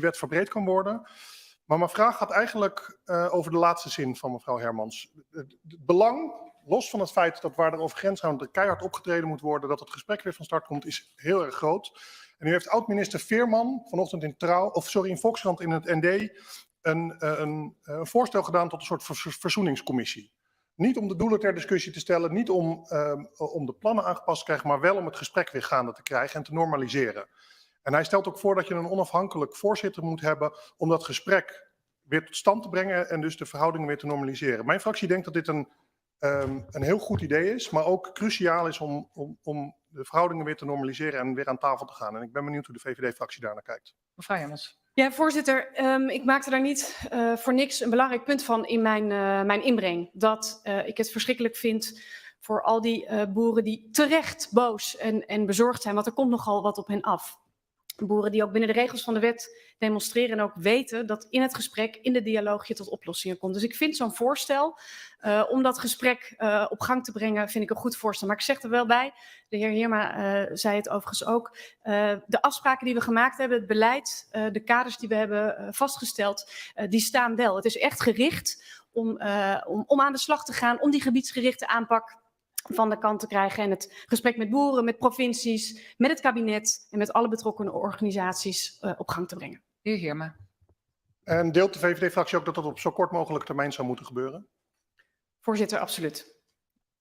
wet verbreed kan worden. Maar mijn vraag gaat eigenlijk over de laatste zin van mevrouw Hermans. Het belang, los van het feit dat waar er over grenshoudend keihard opgetreden moet worden, dat het gesprek weer van start komt, is heel erg groot. En u heeft oud-minister Veerman vanochtend in Volkskrant in het ND een voorstel gedaan tot een soort verzoeningscommissie. Niet om de doelen ter discussie te stellen, niet om de plannen aangepast te krijgen, maar wel om het gesprek weer gaande te krijgen en te normaliseren. En hij stelt ook voor dat je een onafhankelijk voorzitter moet hebben om dat gesprek weer tot stand te brengen en dus de verhoudingen weer te normaliseren. Mijn fractie denkt dat dit een heel goed idee is, maar ook cruciaal is om de verhoudingen weer te normaliseren en weer aan tafel te gaan. En ik ben benieuwd hoe de VVD-fractie daarnaar kijkt. Mevrouw Hermans. Ja, voorzitter, ik maakte daar niet voor niks een belangrijk punt van in mijn inbreng. Dat ik het verschrikkelijk vind voor al die boeren die terecht boos en bezorgd zijn, want er komt nogal wat op hen af. Boeren die ook binnen de regels van de wet demonstreren en ook weten dat in het gesprek, in de dialoog je tot oplossingen komt. Dus ik vind zo'n voorstel om dat gesprek op gang te brengen, vind ik een goed voorstel. Maar ik zeg er wel bij, de heer Heerma zei het overigens ook, de afspraken die we gemaakt hebben, het beleid, de kaders die we hebben vastgesteld, die staan wel. Het is echt gericht om aan de slag te gaan, om die gebiedsgerichte aanpak van de kant te krijgen en het gesprek met boeren, met provincies, met het kabinet en met alle betrokken organisaties op gang te brengen. De heer Heerma. En deelt de VVD-fractie ook dat dat op zo kort mogelijk termijn zou moeten gebeuren? Voorzitter, absoluut.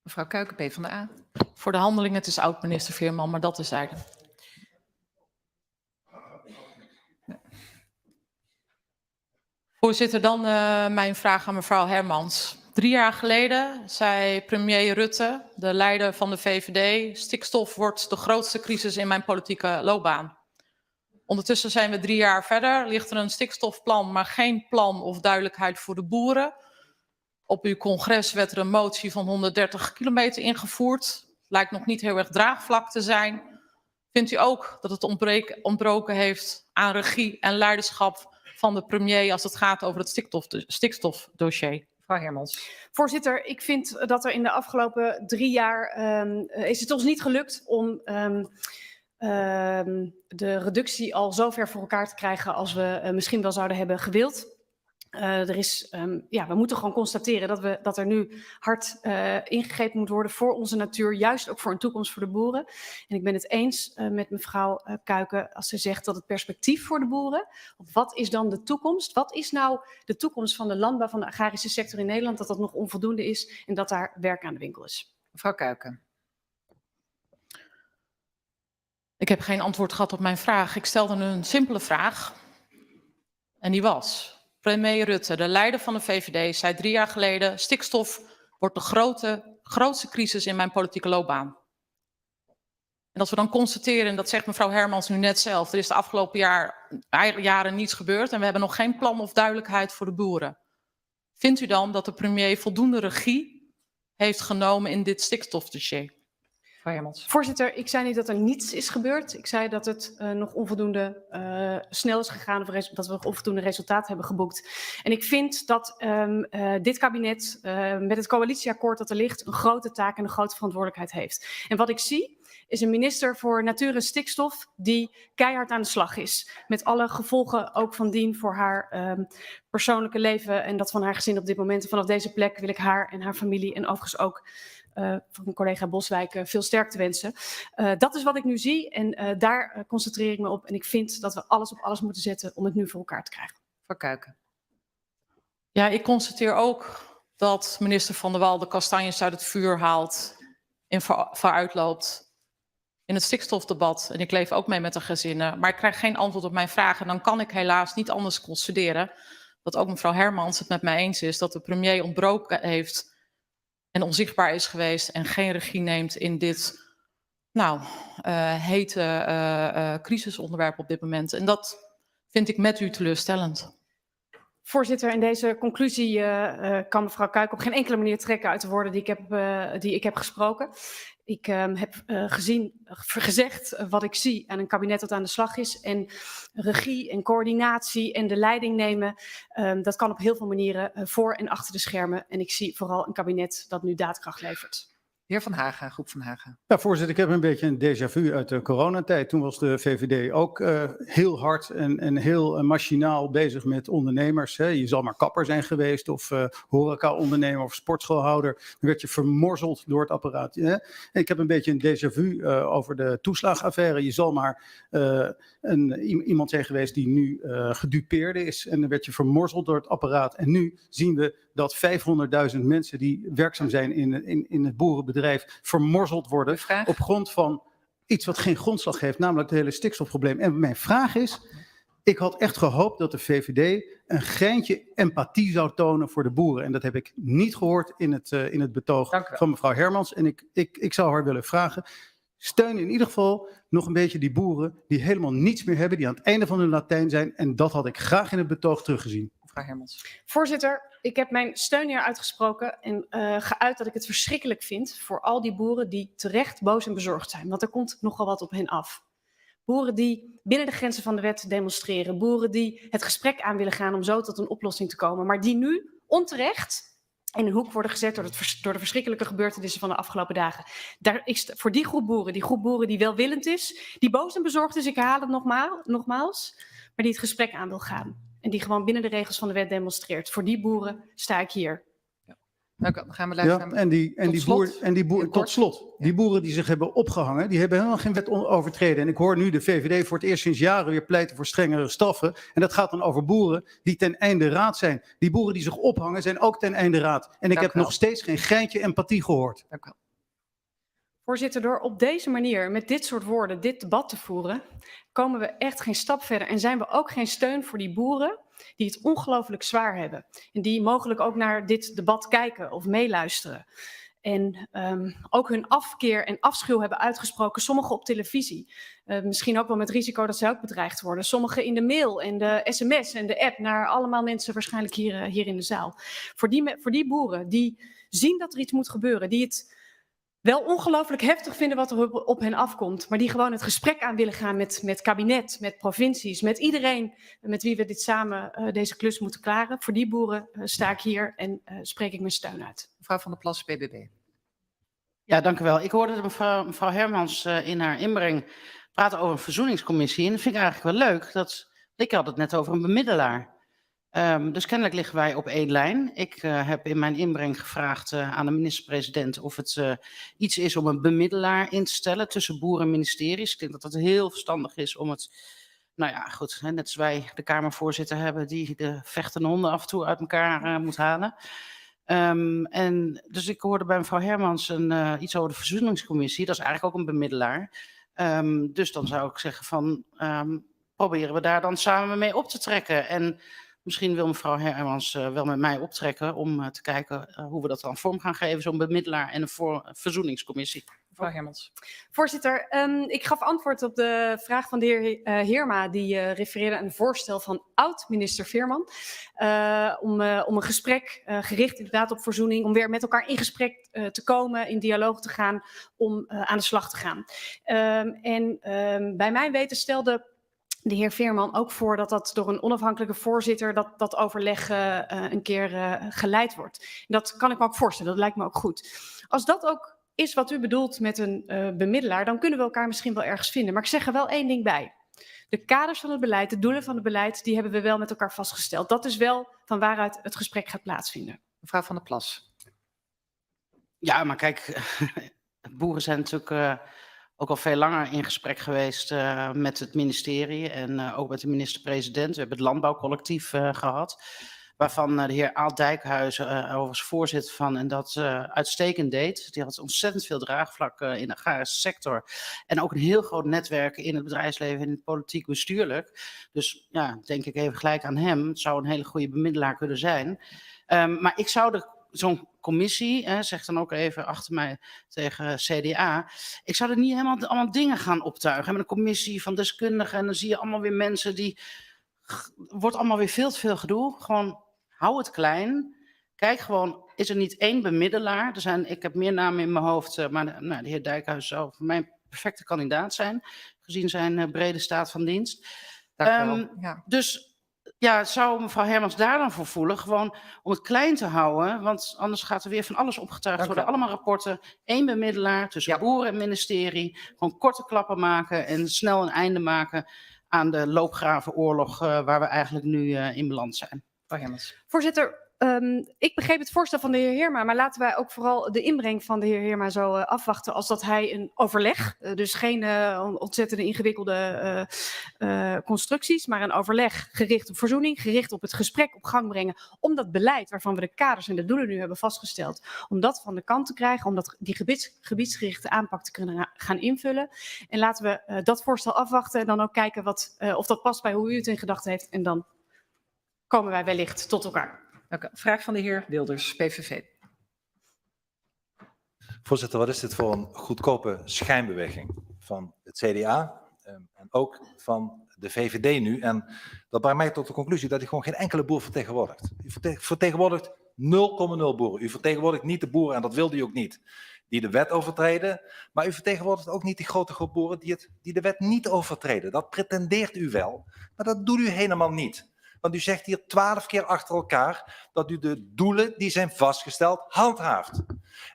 Mevrouw Kuiken, PvdA. Voor de handeling, het is oud-minister Veerman, maar dat terzijde. Voorzitter, dan mijn vraag aan mevrouw Hermans. 3 jaar geleden zei premier Rutte, de leider van de VVD, stikstof wordt de grootste crisis in mijn politieke loopbaan. Ondertussen zijn we 3 jaar verder, ligt er een stikstofplan, maar geen plan of duidelijkheid voor de boeren. Op uw congres werd er een motie van 130 kilometer ingevoerd. Lijkt nog niet heel erg draagvlak te zijn. Vindt u ook dat het ontbroken heeft aan regie en leiderschap van de premier als het gaat over het stikstofdossier? Mevrouw Hermans. Voorzitter, ik vind dat er in de afgelopen 3 jaar is het ons niet gelukt om de reductie al zo ver voor elkaar te krijgen als we misschien wel zouden hebben gewild. We moeten gewoon constateren dat er nu hard ingegrepen moet worden voor onze natuur, juist ook voor een toekomst voor de boeren. En ik ben het eens met mevrouw Kuiken als ze zegt dat het perspectief voor de boeren, wat is dan de toekomst? Wat is nou de toekomst van de landbouw, van de agrarische sector in Nederland, dat dat nog onvoldoende is en dat daar werk aan de winkel is? Mevrouw Kuiken. Ik heb geen antwoord gehad op mijn vraag. Ik stelde een simpele vraag en die was: premier Rutte, de leider van de VVD, zei 3 jaar geleden, stikstof wordt de grootste crisis in mijn politieke loopbaan. En als we dan constateren, en dat zegt mevrouw Hermans nu net zelf, er is de afgelopen jaren niets gebeurd en we hebben nog geen plan of duidelijkheid voor de boeren. Vindt u dan dat de premier voldoende regie heeft genomen in dit stikstofdossier? Voorzitter, ik zei niet dat er niets is gebeurd. Ik zei dat het nog onvoldoende snel is gegaan, of dat we nog onvoldoende resultaat hebben geboekt. En ik vind dat dit kabinet met het coalitieakkoord dat er ligt een grote taak en een grote verantwoordelijkheid heeft. En wat ik zie is een minister voor Natuur en Stikstof die keihard aan de slag is. Met alle gevolgen ook van dien voor haar persoonlijke leven en dat van haar gezin op dit moment. En vanaf deze plek wil ik haar en haar familie en overigens ook van mijn collega Boswijk veel sterkte wensen. Dat is wat ik nu zie en daar concentreer ik me op. En ik vind dat we alles op alles moeten zetten om het nu voor elkaar te krijgen. Mevrouw Kuiken. Ja, ik constateer ook dat minister Van der Wal de kastanjes uit het vuur haalt en vooruitloopt in het stikstofdebat. En ik leef ook mee met de gezinnen, maar ik krijg geen antwoord op mijn vragen. En dan kan ik helaas niet anders constateren dat ook mevrouw Hermans het met mij eens is dat de premier ontbroken heeft en onzichtbaar is geweest en geen regie neemt in dit hete crisisonderwerp op dit moment. En dat vind ik met u teleurstellend. Voorzitter, in deze conclusie kan mevrouw Kuiken op geen enkele manier trekken uit de woorden die ik heb gesproken. Ik heb gezegd wat ik zie aan een kabinet dat aan de slag is. En regie en coördinatie en de leiding nemen, dat kan op heel veel manieren voor en achter de schermen. En ik zie vooral een kabinet dat nu daadkracht levert. Heer Van Haga, groep Van Haga. Ja, voorzitter, ik heb een beetje een déjà vu uit de coronatijd. Toen was de VVD ook heel hard en heel machinaal bezig met ondernemers. Hè. Je zal maar kapper zijn geweest of horeca-ondernemer of sportschoolhouder. Dan werd je vermorzeld door het apparaat. Hè. Ik heb een beetje een déjà vu over de toeslagaffaire. Je zal maar iemand zijn geweest die nu gedupeerde is. En dan werd je vermorzeld door het apparaat. En nu zien we dat 500.000 mensen die werkzaam zijn in het boerenbedrijf vermorzeld worden Vraag? op grond van iets wat geen grondslag heeft, namelijk het hele stikstofprobleem. En mijn vraag is, ik had echt gehoopt dat de VVD een greintje empathie zou tonen voor de boeren. En dat heb ik niet gehoord in het betoog Dank u wel. van mevrouw Hermans. En ik zou haar willen vragen, steun in ieder geval nog een beetje die boeren die helemaal niets meer hebben, die aan het einde van hun Latijn zijn. En dat had ik graag in het betoog teruggezien. Mevrouw Hermans. Voorzitter, ik heb mijn steun hier uitgesproken en geuit dat ik het verschrikkelijk vind voor al die boeren die terecht boos en bezorgd zijn. Want er komt nogal wat op hen af. Boeren die binnen de grenzen van de wet demonstreren. Boeren die het gesprek aan willen gaan om zo tot een oplossing te komen. Maar die nu onterecht in een hoek worden gezet door de verschrikkelijke gebeurtenissen van de afgelopen dagen. Daar is voor die groep boeren die welwillend is, die boos en bezorgd is, ik herhaal het nogmaals, maar die het gesprek aan wil gaan. En die gewoon binnen de regels van de wet demonstreert. Voor die boeren sta ik hier. Dank u wel. Dan gaan we Ja, luisteren. tot slot, die boeren die zich hebben opgehangen, die hebben helemaal geen wet overtreden. En ik hoor nu de VVD voor het eerst sinds jaren weer pleiten voor strengere straffen. En dat gaat dan over boeren die ten einde raad zijn. Die boeren die zich ophangen zijn ook ten einde raad. En ik heb nog steeds geen greintje empathie gehoord. Dank u wel. Voorzitter, door op deze manier met dit soort woorden dit debat te voeren, komen we echt geen stap verder en zijn we ook geen steun voor die boeren die het ongelooflijk zwaar hebben. En die mogelijk ook naar dit debat kijken of meeluisteren. En ook hun afkeer en afschuw hebben uitgesproken, sommigen op televisie. Misschien ook wel met risico dat zij ook bedreigd worden. Sommigen in de mail en de sms en de app naar allemaal mensen waarschijnlijk hier in de zaal. Voor die boeren die zien dat er iets moet gebeuren, die het wel ongelooflijk heftig vinden wat er op hen afkomt, maar die gewoon het gesprek aan willen gaan met kabinet, met provincies, met iedereen met wie we dit samen deze klus moeten klaren. Voor die boeren sta ik hier en spreek ik mijn steun uit. Mevrouw Van der Plas, BBB. Ja, dank u wel. Ik hoorde mevrouw Hermans in haar inbreng praten over een verzoeningscommissie. En dat vind ik eigenlijk wel leuk. Ik had het net over een bemiddelaar. Dus kennelijk liggen wij op één lijn. Ik heb in mijn inbreng gevraagd aan de minister-president of het iets is om een bemiddelaar in te stellen tussen boeren en ministeries. Ik denk dat dat heel verstandig is om het, nou ja, goed, net als wij de Kamervoorzitter hebben die de vechtende honden af en toe uit elkaar moet halen. En dus ik hoorde bij mevrouw Hermans iets over de verzoeningscommissie. Dat is eigenlijk ook een bemiddelaar. Dus dan zou ik zeggen van proberen we daar dan samen mee op te trekken. En misschien wil mevrouw Hermans wel met mij optrekken om te kijken hoe we dat dan vorm gaan geven. Zo'n bemiddelaar en een verzoeningscommissie. Mevrouw Hermans. Voorzitter, ik gaf antwoord op de vraag van de heer Heerma, die refereerde aan een voorstel van oud-minister Veerman. Om een gesprek gericht inderdaad op verzoening, om weer met elkaar in gesprek te komen, in dialoog te gaan, om aan de slag te gaan. Bij mijn weten stelde de heer Veerman ook voor dat door een onafhankelijke voorzitter dat overleg een keer geleid wordt. Dat kan ik me ook voorstellen, dat lijkt me ook goed. Als dat ook is wat u bedoelt met een bemiddelaar, dan kunnen we elkaar misschien wel ergens vinden. Maar ik zeg er wel één ding bij. De kaders van het beleid, de doelen van het beleid, die hebben we wel met elkaar vastgesteld. Dat is wel van waaruit het gesprek gaat plaatsvinden. Mevrouw Van der Plas. Ja, maar kijk, boeren zijn natuurlijk ook al veel langer in gesprek geweest met het ministerie en ook met de minister-president. We hebben het landbouwcollectief gehad, waarvan de heer Aalt Dijkhuizen overigens voorzitter van en dat uitstekend deed. Die had ontzettend veel draagvlak in de agrarische sector en ook een heel groot netwerk in het bedrijfsleven en in het politiek bestuurlijk. Dus ja, denk ik even gelijk aan hem. Het zou een hele goede bemiddelaar kunnen zijn. Maar ik zou zo'n commissie, zeg dan ook even achter mij tegen CDA, ik zou er niet helemaal allemaal dingen gaan optuigen. Met een commissie van deskundigen en dan zie je allemaal weer mensen die, wordt allemaal weer veel te veel gedoe. Gewoon hou het klein. Kijk gewoon, is er niet één bemiddelaar? Ik heb meer namen in mijn hoofd, maar de heer Dijkhuis zou voor mij een perfecte kandidaat zijn, gezien zijn brede staat van dienst. Dank u wel. Ja. Dus Ja, zou mevrouw Hermans daar dan voor voelen? Gewoon om het klein te houden, want anders gaat er weer van alles opgetuigd Dank u worden. wel. Allemaal rapporten, 1 bemiddelaar tussen Ja. boeren en ministerie. Gewoon korte klappen maken en snel een einde maken aan de loopgravenoorlog waar we eigenlijk nu in beland zijn. Mevrouw Hermans. Voorzitter, ik begreep het voorstel van de heer Heerma, maar laten wij ook vooral de inbreng van de heer Heerma zo afwachten als dat hij een overleg, dus geen ontzettende ingewikkelde constructies, maar een overleg gericht op verzoening, gericht op het gesprek op gang brengen, om dat beleid waarvan we de kaders en de doelen nu hebben vastgesteld, om dat van de kant te krijgen, om dat die gebiedsgerichte aanpak te kunnen gaan invullen. En laten we dat voorstel afwachten en dan ook kijken of dat past bij hoe u het in gedachten heeft en dan komen wij wellicht tot elkaar. Dank u. Vraag van de heer Wilders, PVV. Voorzitter, wat is dit voor een goedkope schijnbeweging van het CDA en ook van de VVD nu? En dat brengt mij tot de conclusie dat u gewoon geen enkele boer vertegenwoordigt. U vertegenwoordigt 0,0 boeren. U vertegenwoordigt niet de boeren, en dat wilde u ook niet, die de wet overtreden. Maar u vertegenwoordigt ook niet die grote groep boeren die de wet niet overtreden. Dat pretendeert u wel, maar dat doet u helemaal niet. Want u zegt hier 12 keer achter elkaar dat u de doelen die zijn vastgesteld handhaaft.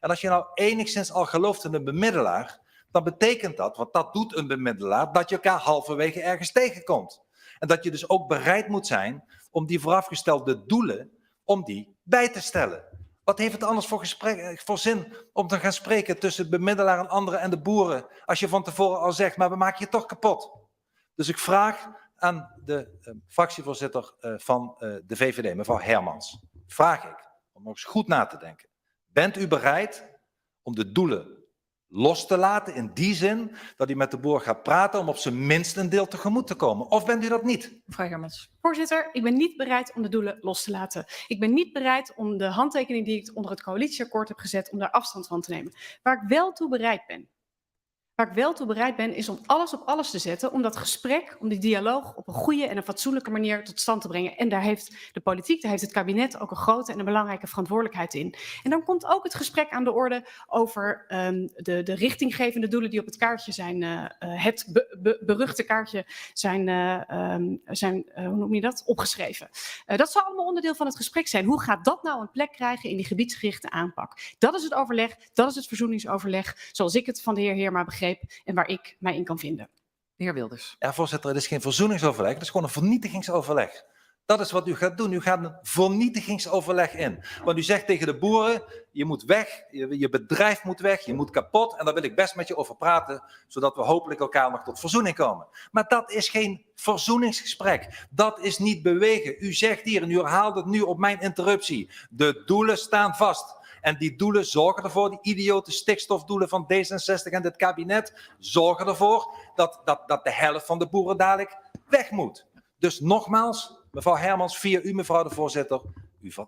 En als je nou enigszins al gelooft in een bemiddelaar, dan betekent dat, want dat doet een bemiddelaar, dat je elkaar halverwege ergens tegenkomt. En dat je dus ook bereid moet zijn om die voorafgestelde doelen, om die bij te stellen. Wat heeft het anders voor zin om te gaan spreken tussen bemiddelaar en anderen en de boeren, als je van tevoren al zegt, maar we maken je toch kapot. Dus ik vraag aan de fractievoorzitter van de VVD, mevrouw Hermans, vraag ik om nog eens goed na te denken. Bent u bereid om de doelen los te laten in die zin dat u met de boer gaat praten om op zijn minst een deel tegemoet te komen? Of bent u dat niet? Mevrouw Hermans. Voorzitter, ik ben niet bereid om de doelen los te laten. Ik ben niet bereid om de handtekening die ik onder het coalitieakkoord heb gezet, om daar afstand van te nemen. Waar ik wel toe bereid ben, is om alles op alles te zetten, om dat gesprek, om die dialoog op een goede en een fatsoenlijke manier tot stand te brengen. En daar heeft de politiek, daar heeft het kabinet ook een grote en een belangrijke verantwoordelijkheid in. En dan komt ook het gesprek aan de orde over de richtinggevende doelen die op het kaartje zijn, het beruchte kaartje zijn, hoe noem je dat, opgeschreven. Dat zal allemaal onderdeel van het gesprek zijn. Hoe gaat dat nou een plek krijgen in die gebiedsgerichte aanpak? Dat is het overleg, dat is het verzoeningsoverleg, zoals ik het van de heer Heerma begreep en waar ik mij in kan vinden. De heer Wilders. Ja, voorzitter, het is geen verzoeningsoverleg, het is gewoon een vernietigingsoverleg. Dat is wat u gaat doen. U gaat een vernietigingsoverleg in. Want u zegt tegen de boeren, je moet weg, je bedrijf moet weg, je moet kapot. En daar wil ik best met je over praten, zodat we hopelijk elkaar nog tot verzoening komen. Maar dat is geen verzoeningsgesprek. Dat is niet bewegen. U zegt hier, en u herhaalt het nu op mijn interruptie, de doelen staan vast. En die doelen zorgen ervoor, die idiote stikstofdoelen van D66 en dit kabinet, zorgen ervoor dat de helft van de boeren dadelijk weg moet. Dus nogmaals, mevrouw Hermans, via u mevrouw de voorzitter,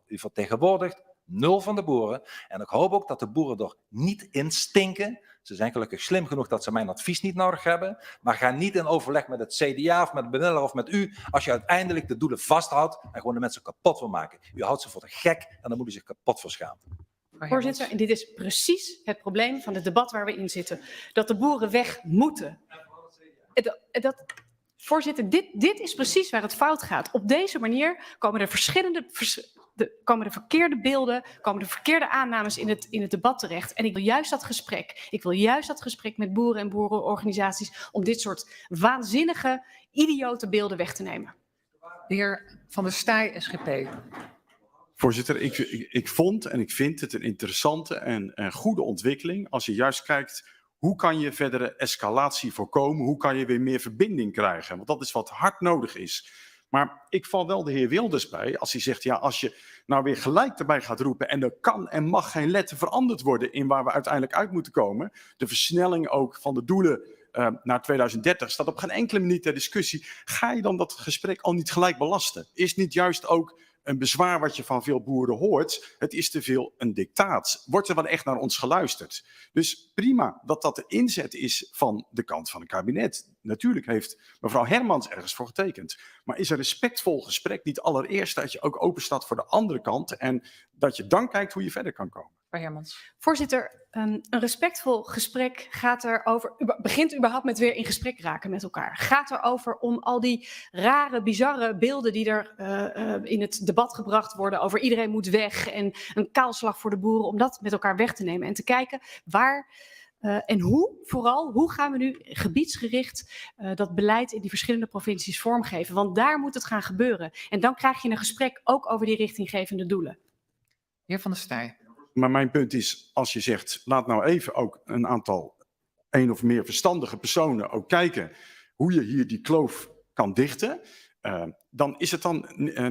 u vertegenwoordigt 0 van de boeren. En ik hoop ook dat de boeren er niet in stinken. Ze zijn gelukkig slim genoeg dat ze mijn advies niet nodig hebben. Maar ga niet in overleg met het CDA of met de bemiddelaar of met u, als je uiteindelijk de doelen vasthoudt en gewoon de mensen kapot wil maken. U houdt ze voor de gek en dan moet u zich kapot voor schamen. Voorzitter, en dit is precies het probleem van het debat waar we in zitten. Dat de boeren weg moeten. Voorzitter, dit is precies waar het fout gaat. Op deze manier komen er komen de verkeerde beelden, komen de verkeerde aannames in het debat terecht. En ik wil juist dat gesprek. Ik wil juist dat gesprek met boeren en boerenorganisaties om dit soort waanzinnige, idiote beelden weg te nemen. De heer Van der Staaij, SGP. Voorzitter, ik vond en ik vind het een interessante en goede ontwikkeling als je juist kijkt hoe kan je verdere escalatie voorkomen, hoe kan je weer meer verbinding krijgen, want dat is wat hard nodig is. Maar ik val wel de heer Wilders bij als hij zegt, ja, als je nou weer gelijk erbij gaat roepen en er kan en mag geen letter veranderd worden in waar we uiteindelijk uit moeten komen, de versnelling ook van de doelen naar 2030 staat op geen enkele manier ter discussie, ga je dan dat gesprek al niet gelijk belasten? Is niet juist ook een bezwaar wat je van veel boeren hoort, het is te veel een dictaat. Wordt er wel echt naar ons geluisterd? Dus prima dat dat de inzet is van de kant van het kabinet. Natuurlijk heeft mevrouw Hermans ergens voor getekend. Maar is een respectvol gesprek niet allereerst dat je ook open staat voor de andere kant en dat je dan kijkt hoe je verder kan komen? Mevrouw Hermans. Voorzitter, een respectvol gesprek begint überhaupt met weer in gesprek raken met elkaar. Gaat erover om al die rare, bizarre beelden die er in het debat gebracht worden over iedereen moet weg en een kaalslag voor de boeren, om dat met elkaar weg te nemen en te kijken waar en hoe gaan we nu gebiedsgericht dat beleid in die verschillende provincies vormgeven. Want daar moet het gaan gebeuren. En dan krijg je een gesprek ook over die richtinggevende doelen. Heer Van der Staaij. Maar mijn punt is, als je zegt, laat nou even ook een aantal één of meer verstandige personen ook kijken hoe je hier die kloof kan dichten, dan is het dan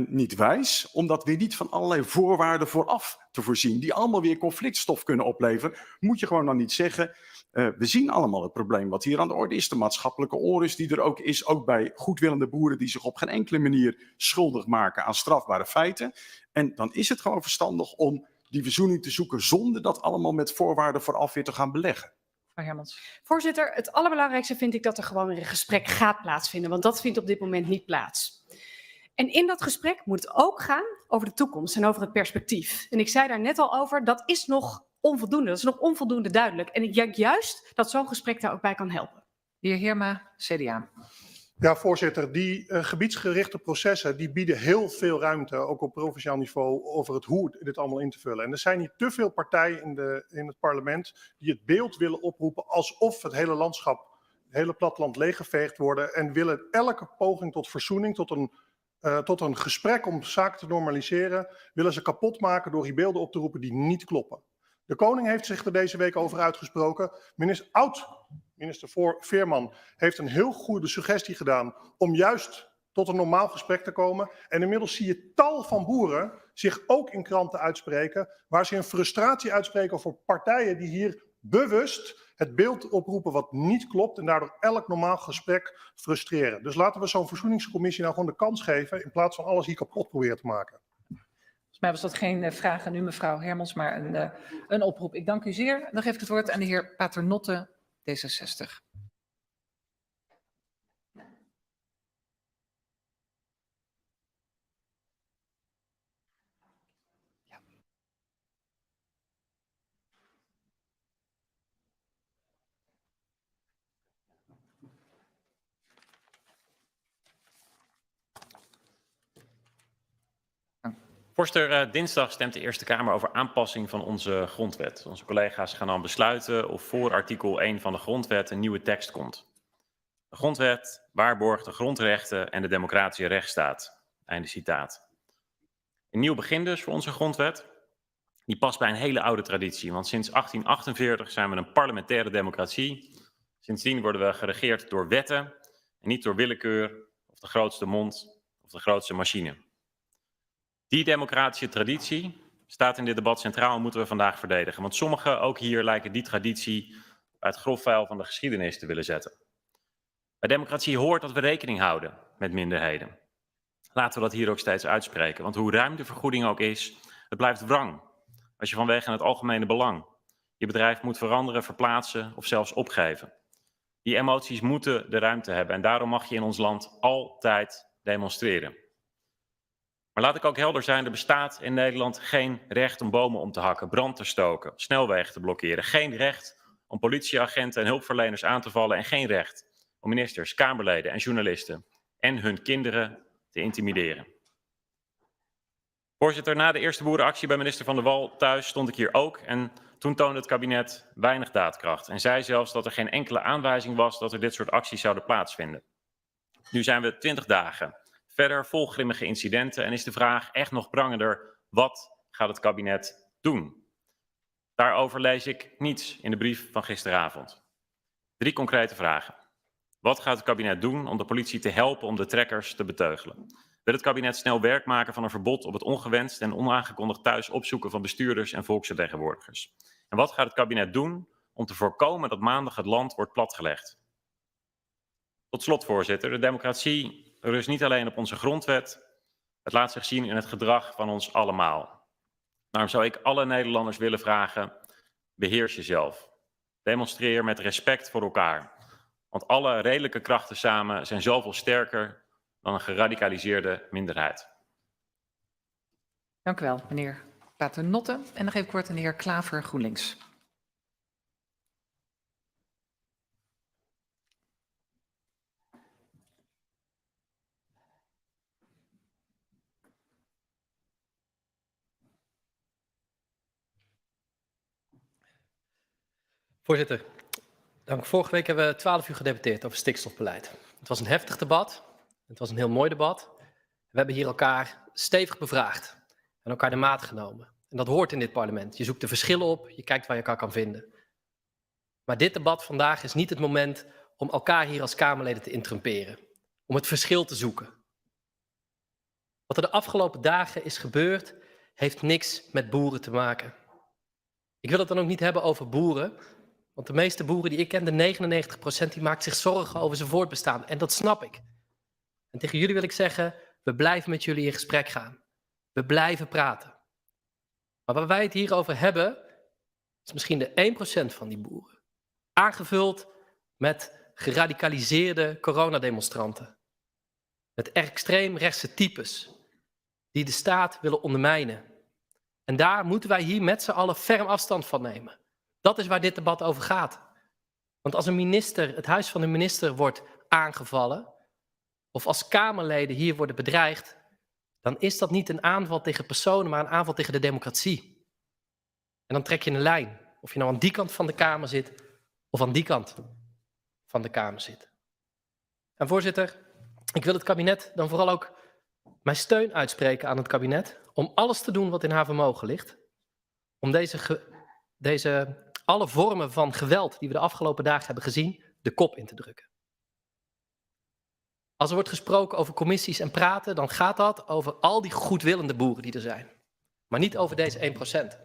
niet wijs om dat weer niet van allerlei voorwaarden vooraf te voorzien, die allemaal weer conflictstof kunnen opleveren. Moet je gewoon dan niet zeggen, we zien allemaal het probleem wat hier aan de orde is, de maatschappelijke onrust die er ook is, ook bij goedwillende boeren die zich op geen enkele manier schuldig maken aan strafbare feiten. En dan is het gewoon verstandig om die verzoening te zoeken zonder dat allemaal met voorwaarden vooraf weer te gaan beleggen. Mevrouw Hermans. Voorzitter, het allerbelangrijkste vind ik dat er gewoon weer een gesprek gaat plaatsvinden, want dat vindt op dit moment niet plaats. En in dat gesprek moet het ook gaan over de toekomst en over het perspectief. En ik zei daar net al over, dat is nog onvoldoende, dat is nog onvoldoende duidelijk. En ik denk juist dat zo'n gesprek daar ook bij kan helpen. De heer Heerma, CDA. Ja, voorzitter, die gebiedsgerichte processen die bieden heel veel ruimte, ook op provinciaal niveau, over het hoe dit allemaal in te vullen. En er zijn hier te veel partijen in het parlement die het beeld willen oproepen alsof het hele landschap, het hele platteland leeggeveegd worden en willen elke poging tot verzoening, tot een gesprek om zaken te normaliseren, willen ze kapot maken door die beelden op te roepen die niet kloppen. De koning heeft zich er deze week over uitgesproken. Oud-minister Veerman heeft een heel goede suggestie gedaan om juist tot een normaal gesprek te komen. En inmiddels zie je tal van boeren zich ook in kranten uitspreken, waar ze een frustratie uitspreken voor partijen die hier bewust het beeld oproepen wat niet klopt en daardoor elk normaal gesprek frustreren. Dus laten we zo'n verzoeningscommissie nou gewoon de kans geven in plaats van alles hier kapot proberen te maken. Volgens mij was dat geen vraag aan u, mevrouw Hermans, maar een oproep. Ik dank u zeer. Dan geef ik het woord aan de heer Paternotte, D66. Voorzitter, dinsdag stemt de Eerste Kamer over aanpassing van onze grondwet. Onze collega's gaan dan besluiten of voor artikel 1 van de grondwet een nieuwe tekst komt. De grondwet waarborgt de grondrechten en de democratische rechtsstaat. Einde citaat. Een nieuw begin dus voor onze grondwet. Die past bij een hele oude traditie, want sinds 1848 zijn we een parlementaire democratie. Sindsdien worden we geregeerd door wetten en niet door willekeur of de grootste mond of de grootste machine. Die democratische traditie staat in dit debat centraal en moeten we vandaag verdedigen. Want sommigen, ook hier, lijken die traditie uit het grofvuil van de geschiedenis te willen zetten. Bij democratie hoort dat we rekening houden met minderheden. Laten we dat hier ook steeds uitspreken. Want hoe ruim de vergoeding ook is, het blijft wrang. Als je vanwege het algemene belang je bedrijf moet veranderen, verplaatsen of zelfs opgeven. Die emoties moeten de ruimte hebben en daarom mag je in ons land altijd demonstreren. Maar laat ik ook helder zijn, er bestaat in Nederland geen recht om bomen om te hakken, brand te stoken, snelwegen te blokkeren. Geen recht om politieagenten en hulpverleners aan te vallen en geen recht om ministers, Kamerleden en journalisten en hun kinderen te intimideren. Voorzitter, na de eerste boerenactie bij minister Van der Wal thuis stond ik hier ook en toen toonde het kabinet weinig daadkracht en zei zelfs dat er geen enkele aanwijzing was dat er dit soort acties zouden plaatsvinden. Nu zijn we 20 dagen verder vol grimmige incidenten en is de vraag echt nog prangender, wat gaat het kabinet doen? Daarover lees ik niets in de brief van gisteravond. 3 concrete vragen. Wat gaat het kabinet doen om de politie te helpen om de trekkers te beteugelen? Wil het kabinet snel werk maken van een verbod op het ongewenst en onaangekondigd thuis opzoeken van bestuurders en volksvertegenwoordigers? En wat gaat het kabinet doen om te voorkomen dat maandag het land wordt platgelegd? Tot slot, voorzitter, de democratie rust niet alleen op onze grondwet, het laat zich zien in het gedrag van ons allemaal. Daarom zou ik alle Nederlanders willen vragen, beheers jezelf. Demonstreer met respect voor elkaar. Want alle redelijke krachten samen zijn zoveel sterker dan een geradicaliseerde minderheid. Dank u wel, meneer Paternotte. En dan geef ik woord aan de heer Klaver, GroenLinks. Voorzitter, dank. Vorige week hebben we 12 uur gedebatteerd over stikstofbeleid. Het was een heftig debat. Het was een heel mooi debat. We hebben hier elkaar stevig bevraagd en elkaar de maat genomen. En dat hoort in dit parlement. Je zoekt de verschillen op, je kijkt waar je elkaar kan vinden. Maar dit debat vandaag is niet het moment om elkaar hier als Kamerleden te interrumperen. Om het verschil te zoeken. Wat er de afgelopen dagen is gebeurd, heeft niks met boeren te maken. Ik wil het dan ook niet hebben over boeren. Want de meeste boeren die ik ken, de 99%, die maakt zich zorgen over zijn voortbestaan. En dat snap ik. En tegen jullie wil ik zeggen, we blijven met jullie in gesprek gaan. We blijven praten. Maar waar wij het hier over hebben, is misschien de 1% van die boeren. Aangevuld met geradicaliseerde coronademonstranten. Met extreemrechtse types die de staat willen ondermijnen. En daar moeten wij hier met z'n allen ferm afstand van nemen. Dat is waar dit debat over gaat. Want als een minister, het huis van de minister wordt aangevallen, of als Kamerleden hier worden bedreigd, dan is dat niet een aanval tegen personen, maar een aanval tegen de democratie. En dan trek je een lijn. Of je nou aan die kant van de Kamer zit, of aan die kant van de Kamer zit. En voorzitter, ik wil het kabinet dan vooral ook mijn steun uitspreken aan het kabinet, om alles te doen wat in haar vermogen ligt, om alle vormen van geweld die we de afgelopen dagen hebben gezien, de kop in te drukken. Als er wordt gesproken over commissies en praten, dan gaat dat over al die goedwillende boeren die er zijn. Maar niet over deze 1%.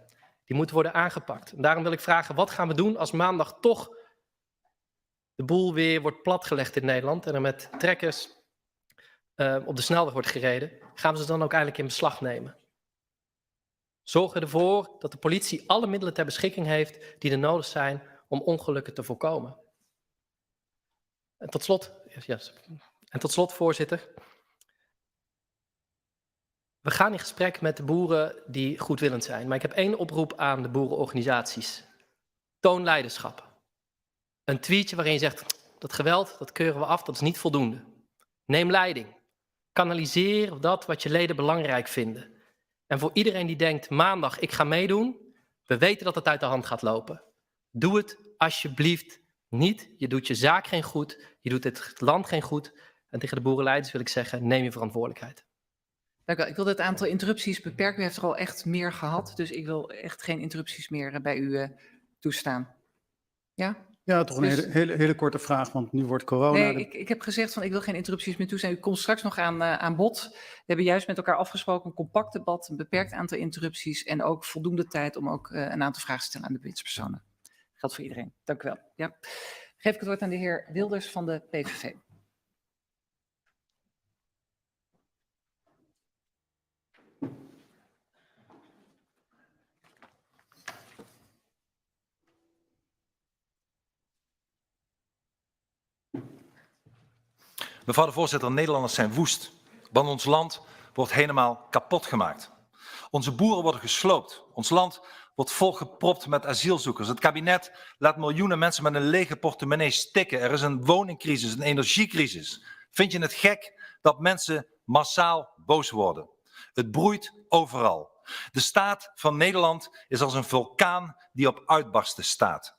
Die moeten worden aangepakt. En daarom wil ik vragen, wat gaan we doen als maandag toch de boel weer wordt platgelegd in Nederland en er met trekkers op de snelweg wordt gereden? Gaan we ze dan ook eigenlijk in beslag nemen? Zorgen ervoor dat de politie alle middelen ter beschikking heeft die er nodig zijn om ongelukken te voorkomen. En tot slot, voorzitter. We gaan in gesprek met de boeren die goedwillend zijn. Maar ik heb één oproep aan de boerenorganisaties. Toon leiderschap. Een tweetje waarin je zegt, dat geweld, dat keuren we af, dat is niet voldoende. Neem leiding. Kanaliseer dat wat je leden belangrijk vinden. En voor iedereen die denkt, maandag, ik ga meedoen, we weten dat het uit de hand gaat lopen. Doe het alsjeblieft niet. Je doet je zaak geen goed, je doet het land geen goed. En tegen de boerenleiders wil ik zeggen, neem je verantwoordelijkheid. Dank u wel. Ik wil het aantal interrupties beperken. U heeft er al echt meer gehad, dus ik wil echt geen interrupties meer bij u toestaan. Ja? Ja, toch een hele korte vraag, want nu wordt corona... Nee, ik heb gezegd van ik wil geen interrupties meer toestaan. U komt straks nog aan bod. We hebben juist met elkaar afgesproken een compact debat, een beperkt aantal interrupties en ook voldoende tijd om ook een aantal vragen te stellen aan de bewindspersonen. Dat geldt voor iedereen. Dank u wel. Ja. Geef ik het woord aan de heer Wilders van de PVV. Mevrouw de voorzitter, Nederlanders zijn woest, want ons land wordt helemaal kapot gemaakt. Onze boeren worden gesloopt. Ons land wordt volgepropt met asielzoekers. Het kabinet laat miljoenen mensen met een lege portemonnee stikken. Er is een woningcrisis, een energiecrisis. Vind je het gek dat mensen massaal boos worden? Het broeit overal. De staat van Nederland is als een vulkaan die op uitbarsten staat.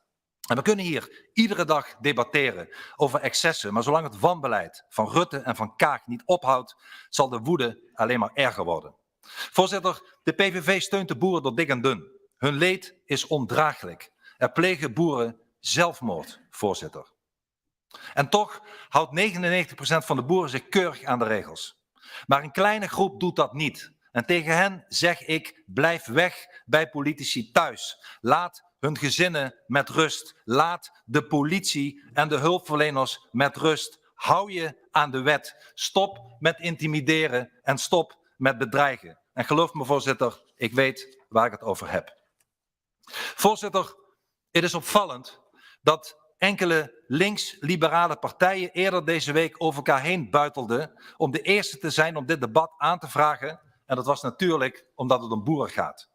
En we kunnen hier iedere dag debatteren over excessen, maar zolang het wanbeleid van Rutte en van Kaag niet ophoudt, zal de woede alleen maar erger worden. Voorzitter, de PVV steunt de boeren door dik en dun. Hun leed is ondraaglijk. Er plegen boeren zelfmoord, voorzitter. En toch houdt 99% van de boeren zich keurig aan de regels. Maar een kleine groep doet dat niet. En tegen hen zeg ik, blijf weg bij politici thuis. Laat hun gezinnen met rust. Laat de politie en de hulpverleners met rust. Hou je aan de wet. Stop met intimideren en stop met bedreigen. En geloof me, voorzitter, ik weet waar ik het over heb. Voorzitter, het is opvallend dat enkele links-liberale partijen eerder deze week over elkaar heen buitelden om de eerste te zijn om dit debat aan te vragen. En dat was natuurlijk omdat het om boeren gaat.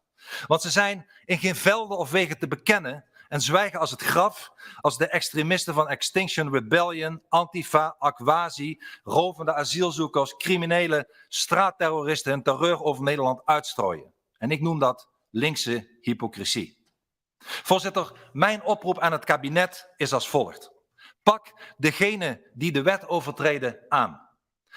Want ze zijn in geen velden of wegen te bekennen en zwijgen als het graf, als de extremisten van Extinction Rebellion, Antifa, Aquasi, rovende asielzoekers, criminele straatterroristen hun terreur over Nederland uitstrooien. En ik noem dat linkse hypocrisie. Voorzitter, mijn oproep aan het kabinet is als volgt. Pak degenen die de wet overtreden aan.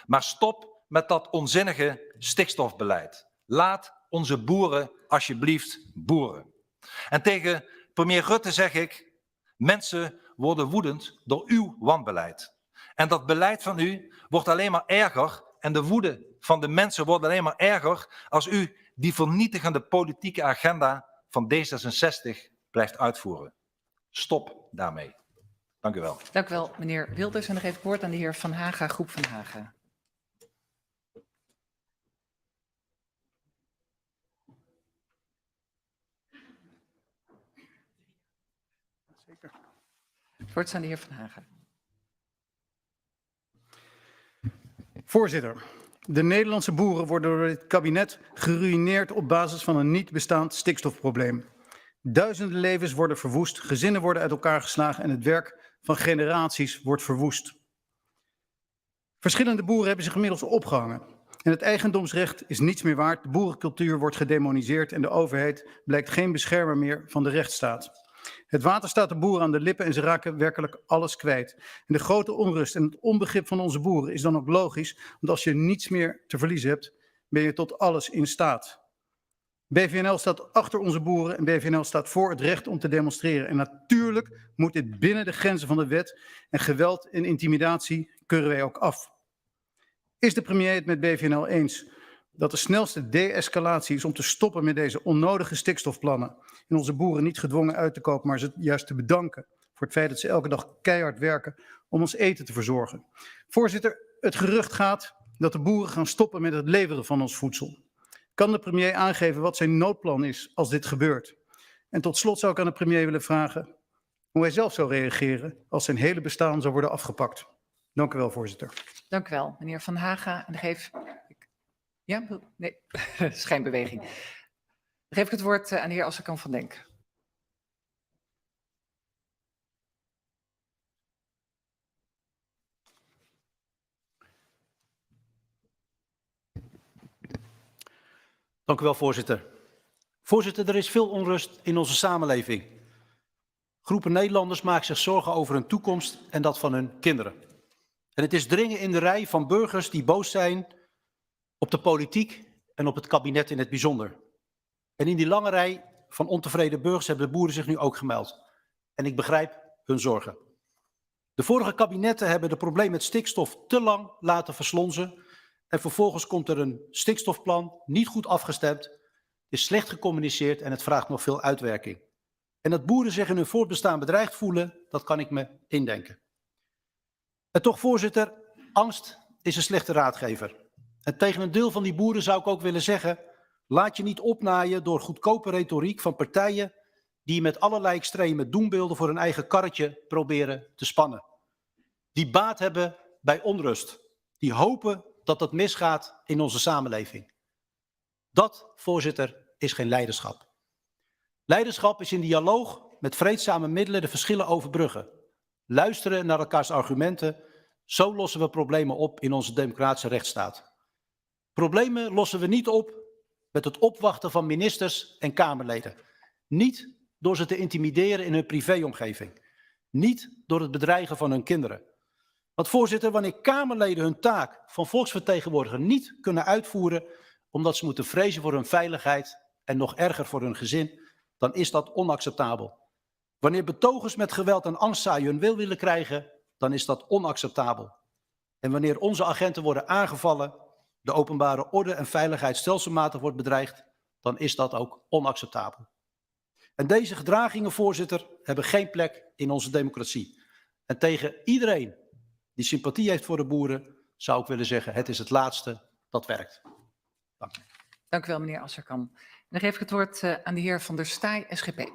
Maar stop met dat onzinnige stikstofbeleid. Laat onze boeren alsjeblieft boeren. En tegen premier Rutte zeg ik, mensen worden woedend door uw wanbeleid. En dat beleid van u wordt alleen maar erger en de woede van de mensen wordt alleen maar erger als u die vernietigende politieke agenda van D66 blijft uitvoeren. Stop daarmee. Dank u wel. Dank u wel, meneer Wilders. En dan geef ik woord aan de heer Van Haga, groep Van Haga. Zeker. Het woord is aan de heer Van Haga. Voorzitter, de Nederlandse boeren worden door dit kabinet geruïneerd op basis van een niet bestaand stikstofprobleem. Duizenden levens worden verwoest, gezinnen worden uit elkaar geslagen en het werk van generaties wordt verwoest. Verschillende boeren hebben zich inmiddels opgehangen. En het eigendomsrecht is niets meer waard, de boerencultuur wordt gedemoniseerd en de overheid blijkt geen beschermer meer van de rechtsstaat. Het water staat de boeren aan de lippen en ze raken werkelijk alles kwijt. En de grote onrust en het onbegrip van onze boeren is dan ook logisch, want als je niets meer te verliezen hebt, ben je tot alles in staat. BVNL staat achter onze boeren en BVNL staat voor het recht om te demonstreren. En natuurlijk moet dit binnen de grenzen van de wet en geweld en intimidatie keuren wij ook af. Is de premier het met BVNL eens dat de snelste de-escalatie is om te stoppen met deze onnodige stikstofplannen en onze boeren niet gedwongen uit te kopen, maar ze juist te bedanken voor het feit dat ze elke dag keihard werken om ons eten te verzorgen? Voorzitter, het gerucht gaat dat de boeren gaan stoppen met het leveren van ons voedsel. Kan de premier aangeven wat zijn noodplan is als dit gebeurt? En tot slot zou ik aan de premier willen vragen hoe hij zelf zou reageren als zijn hele bestaan zou worden afgepakt. Dank u wel, voorzitter. Dank u wel, meneer Van Haga. En dan geef ik... Ja? Nee, schijnbeweging. Dan geef ik het woord aan de heer Asserkan van Denk. Dank u wel, voorzitter. Voorzitter, er is veel onrust in onze samenleving. Groepen Nederlanders maken zich zorgen over hun toekomst en dat van hun kinderen. En het is dringen in de rij van burgers die boos zijn op de politiek en op het kabinet in het bijzonder. En in die lange rij van ontevreden burgers hebben de boeren zich nu ook gemeld. En ik begrijp hun zorgen. De vorige kabinetten hebben de probleem met stikstof te lang laten verslonzen. En vervolgens komt er een stikstofplan, niet goed afgestemd, is slecht gecommuniceerd en het vraagt nog veel uitwerking. En dat boeren zich in hun voortbestaan bedreigd voelen, dat kan ik me indenken. En toch, voorzitter, angst is een slechte raadgever. En tegen een deel van die boeren zou ik ook willen zeggen, laat je niet opnaaien door goedkope retoriek van partijen die met allerlei extreme doembeelden voor hun eigen karretje proberen te spannen. Die baat hebben bij onrust. Die hopen dat dat misgaat in onze samenleving. Dat, voorzitter, is geen leiderschap. Leiderschap is in dialoog met vreedzame middelen de verschillen overbruggen. Luisteren naar elkaars argumenten, zo lossen we problemen op in onze democratische rechtsstaat. Problemen lossen we niet op met het opwachten van ministers en Kamerleden. Niet door ze te intimideren in hun privéomgeving. Niet door het bedreigen van hun kinderen. Want voorzitter, wanneer Kamerleden hun taak van volksvertegenwoordiger niet kunnen uitvoeren omdat ze moeten vrezen voor hun veiligheid en nog erger voor hun gezin, dan is dat onacceptabel. Wanneer betogers met geweld en angstzaaien hun wil willen krijgen, dan is dat onacceptabel. En wanneer onze agenten worden aangevallen, de openbare orde en veiligheid stelselmatig wordt bedreigd, dan is dat ook onacceptabel. En deze gedragingen, voorzitter, hebben geen plek in onze democratie. En tegen iedereen die sympathie heeft voor de boeren, zou ik willen zeggen, het is het laatste dat werkt. Dank u. Dank u wel, meneer Asserkan. Dan geef ik het woord aan de heer Van der Staaij, SGP.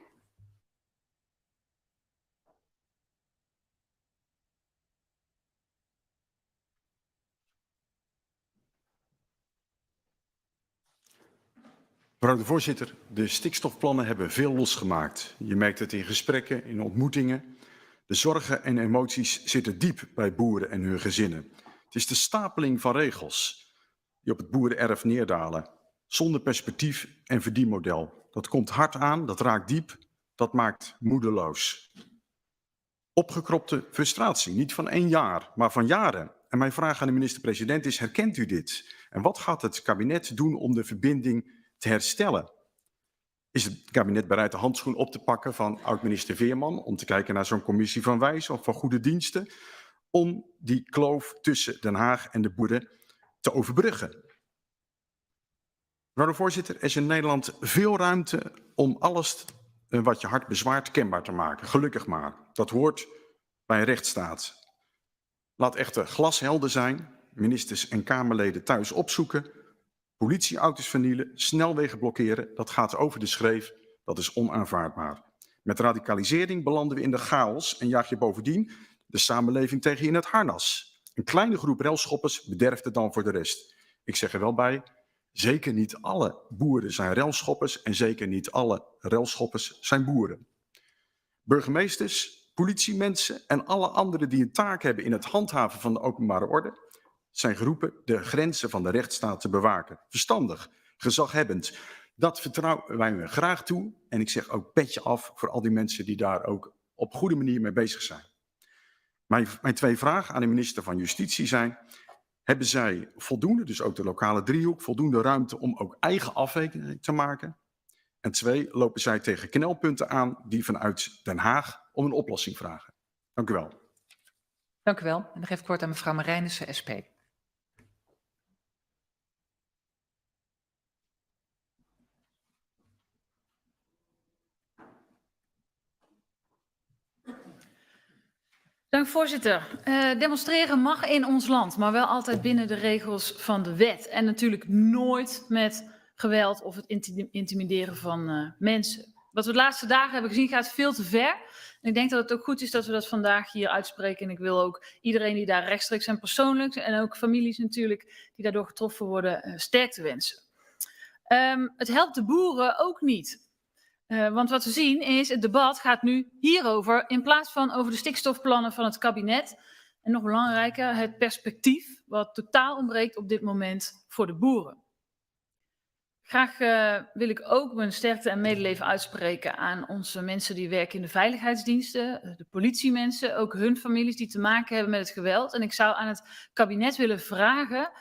Mevrouw de voorzitter, de stikstofplannen hebben veel losgemaakt. Je merkt het in gesprekken, in ontmoetingen. De zorgen en emoties zitten diep bij boeren en hun gezinnen. Het is de stapeling van regels die op het boerenerf neerdalen, zonder perspectief en verdienmodel. Dat komt hard aan, dat raakt diep, dat maakt moedeloos. Opgekropte frustratie, niet van 1 jaar, maar van jaren. En mijn vraag aan de minister-president is, herkent u dit? En wat gaat het kabinet doen om de verbinding te herstellen? Is het kabinet bereid de handschoen op te pakken van oud-minister Veerman, om te kijken naar zo'n commissie van Wijs of van goede diensten, om die kloof tussen Den Haag en de boeren te overbruggen? Mevrouw de voorzitter, er is in Nederland veel ruimte om alles wat je hart bezwaart kenbaar te maken. Gelukkig maar. Dat hoort bij een rechtsstaat. Laat echter glashelder zijn, ministers en Kamerleden thuis opzoeken, politieauto's vernielen, snelwegen blokkeren, dat gaat over de schreef, dat is onaanvaardbaar. Met radicalisering belanden we in de chaos en jaag je bovendien de samenleving tegen je in het harnas. Een kleine groep relschoppers bederft het dan voor de rest. Ik zeg er wel bij, zeker niet alle boeren zijn relschoppers en zeker niet alle relschoppers zijn boeren. Burgemeesters, politiemensen en alle anderen die een taak hebben in het handhaven van de openbare orde zijn geroepen de grenzen van de rechtsstaat te bewaken. Verstandig, gezaghebbend. Dat vertrouwen wij me graag toe. En ik zeg ook petje af voor al die mensen die daar ook op goede manier mee bezig zijn. Mijn 2 vragen aan de minister van Justitie zijn: hebben zij voldoende, dus ook de lokale driehoek, voldoende ruimte om ook eigen afwegingen te maken? En 2, lopen zij tegen knelpunten aan die vanuit Den Haag om een oplossing vragen? Dank u wel. Dank u wel. En dan geef ik woord aan mevrouw Marijnissen, SP. Dank voorzitter. Demonstreren mag in ons land, maar wel altijd binnen de regels van de wet. En natuurlijk nooit met geweld of het intimideren van mensen. Wat we de laatste dagen hebben gezien gaat veel te ver. En ik denk dat het ook goed is dat we dat vandaag hier uitspreken. En ik wil ook iedereen die daar rechtstreeks en persoonlijk, en ook families natuurlijk, die daardoor getroffen worden, sterkte wensen. Het helpt de boeren ook niet. Want wat we zien is, het debat gaat nu hierover in plaats van over de stikstofplannen van het kabinet. En nog belangrijker, het perspectief wat totaal ontbreekt op dit moment voor de boeren. Graag wil ik ook mijn sterkte en medeleven uitspreken aan onze mensen die werken in de veiligheidsdiensten, de politiemensen, ook hun families die te maken hebben met het geweld. En ik zou aan het kabinet willen vragen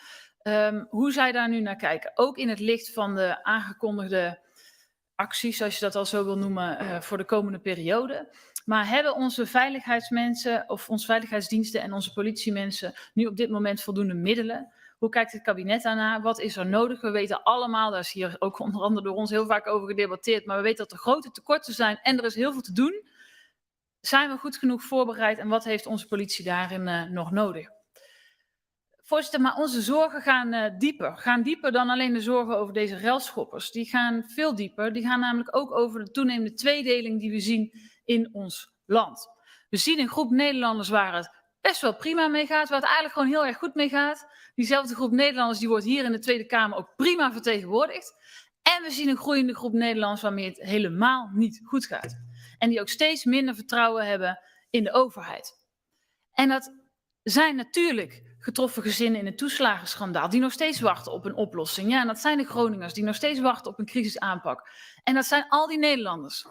hoe zij daar nu naar kijken. Ook in het licht van de aangekondigde acties, als je dat al zo wil noemen, voor de komende periode. Maar hebben onze veiligheidsmensen of onze veiligheidsdiensten en onze politiemensen nu op dit moment voldoende middelen? Hoe kijkt het kabinet daarnaar? Wat is er nodig? We weten allemaal, daar is hier ook onder andere door ons heel vaak over gedebatteerd, maar we weten dat er grote tekorten zijn en er is heel veel te doen. Zijn we goed genoeg voorbereid en wat heeft onze politie daarin nog nodig? Voorzitter, maar onze zorgen gaan dieper dan alleen de zorgen over deze relschoppers. Die gaan veel dieper. Die gaan namelijk ook over de toenemende tweedeling die we zien in ons land. We zien een groep Nederlanders waar het best wel prima mee gaat, waar het eigenlijk gewoon heel erg goed mee gaat. Diezelfde groep Nederlanders die wordt hier in de Tweede Kamer ook prima vertegenwoordigd. En we zien een groeiende groep Nederlanders waarmee het helemaal niet goed gaat. En die ook steeds minder vertrouwen hebben in de overheid. En dat zijn natuurlijk getroffen gezinnen in het toeslagenschandaal die nog steeds wachten op een oplossing. Ja, en dat zijn de Groningers die nog steeds wachten op een crisisaanpak. En dat zijn al die Nederlanders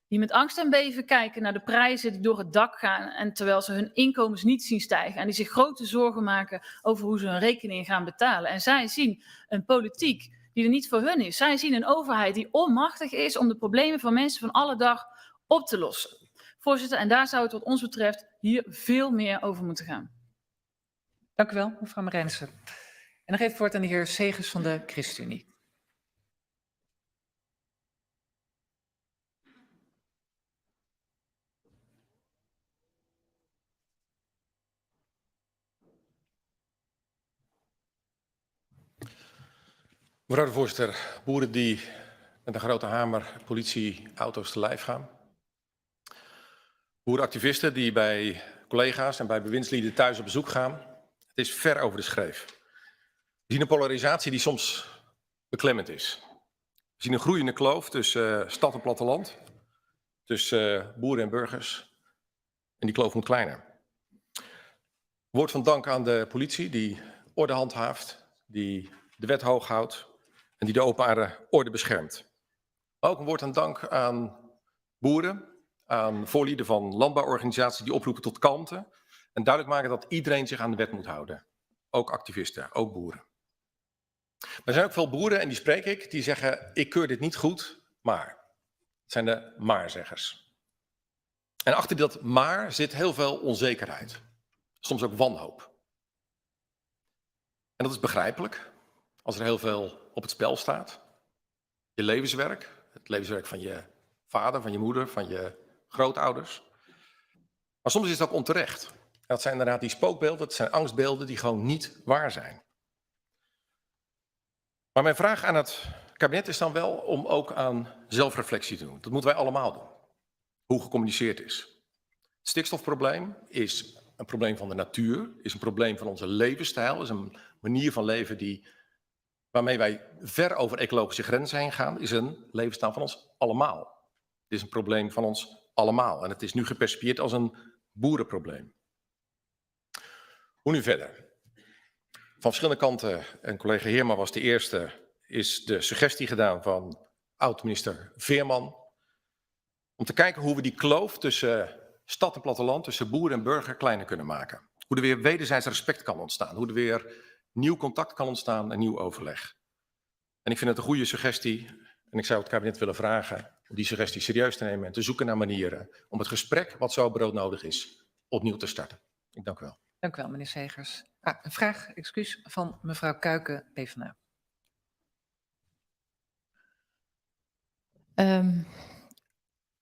die met angst en beven kijken naar de prijzen die door het dak gaan en terwijl ze hun inkomens niet zien stijgen en die zich grote zorgen maken over hoe ze hun rekeningen gaan betalen. En zij zien een politiek die er niet voor hun is. Zij zien een overheid die onmachtig is om de problemen van mensen van alle dag op te lossen. Voorzitter, en daar zou het wat ons betreft hier veel meer over moeten gaan. Dank u wel, mevrouw Marijnissen. En dan geef ik het woord aan de heer Segers van de ChristenUnie. Mevrouw de voorzitter, boeren die met een grote hamer politieauto's te lijf gaan. Boerenactivisten die bij collega's en bij bewindslieden thuis op bezoek gaan. Het is ver over de schreef. We zien een polarisatie die soms beklemmend is. We zien een groeiende kloof tussen stad en platteland, tussen boeren en burgers. En die kloof moet kleiner. Woord van dank aan de politie die orde handhaaft, die de wet hoog houdt en die de openbare orde beschermt. Maar ook een woord aan dank aan boeren, aan voorlieden van landbouworganisaties die oproepen tot kalmte en duidelijk maken dat iedereen zich aan de wet moet houden. Ook activisten, ook boeren. Maar er zijn ook veel boeren, en die spreek ik, die zeggen ik keur dit niet goed, maar. Het zijn de maarzeggers. En achter dat maar zit heel veel onzekerheid. Soms ook wanhoop. En dat is begrijpelijk, als er heel veel op het spel staat. Je levenswerk, het levenswerk van je vader, van je moeder, van je grootouders. Maar soms is het ook onterecht. En dat zijn inderdaad die spookbeelden, dat zijn angstbeelden die gewoon niet waar zijn. Maar mijn vraag aan het kabinet is dan wel om ook aan zelfreflectie te doen. Dat moeten wij allemaal doen. Hoe gecommuniceerd is. Het stikstofprobleem is een probleem van de natuur, is een probleem van onze levensstijl, is een manier van leven waarmee wij ver over ecologische grenzen heen gaan, is een levensstijl van ons allemaal. Het is een probleem van ons allemaal en het is nu gepercipieerd als een boerenprobleem. Hoe nu verder? Van verschillende kanten, en collega Heerma was de eerste, is de suggestie gedaan van oud-minister Veerman om te kijken hoe we die kloof tussen stad en platteland, tussen boer en burger kleiner kunnen maken. Hoe er weer wederzijds respect kan ontstaan, hoe er weer nieuw contact kan ontstaan en nieuw overleg. En ik vind het een goede suggestie en ik zou het kabinet willen vragen om die suggestie serieus te nemen en te zoeken naar manieren om het gesprek, wat zo broodnodig is, opnieuw te starten. Ik dank u wel. Dank u wel, meneer Segers. Een vraag, excuus, van mevrouw Kuiken, PvdA.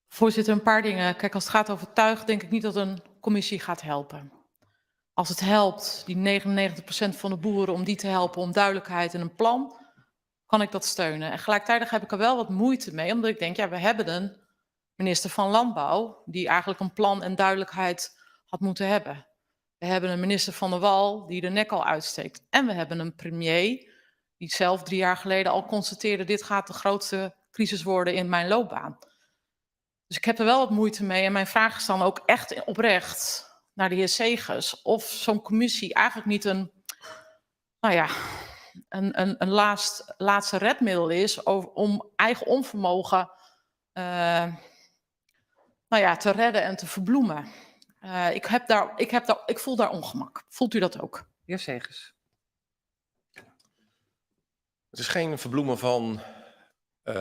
Voorzitter, een paar dingen. Kijk, als het gaat over tuig, denk ik niet dat een commissie gaat helpen. Als het helpt, die 99% van de boeren, om die te helpen om duidelijkheid en een plan, kan ik dat steunen. En gelijktijdig heb ik er wel wat moeite mee, omdat ik denk, ja, we hebben een minister van Landbouw die eigenlijk een plan en duidelijkheid had moeten hebben. We hebben een minister van de Wal die de nek al uitsteekt. En we hebben een premier die zelf 3 jaar geleden al constateerde, dit gaat de grootste crisis worden in mijn loopbaan. Dus ik heb er wel wat moeite mee en mijn vraag is dan ook echt oprecht naar de heer Segers of zo'n commissie eigenlijk niet een laatste redmiddel is om eigen onvermogen te redden en te verbloemen. Ik voel daar ongemak. Voelt u dat ook? Heer Segers. Het is geen verbloemen van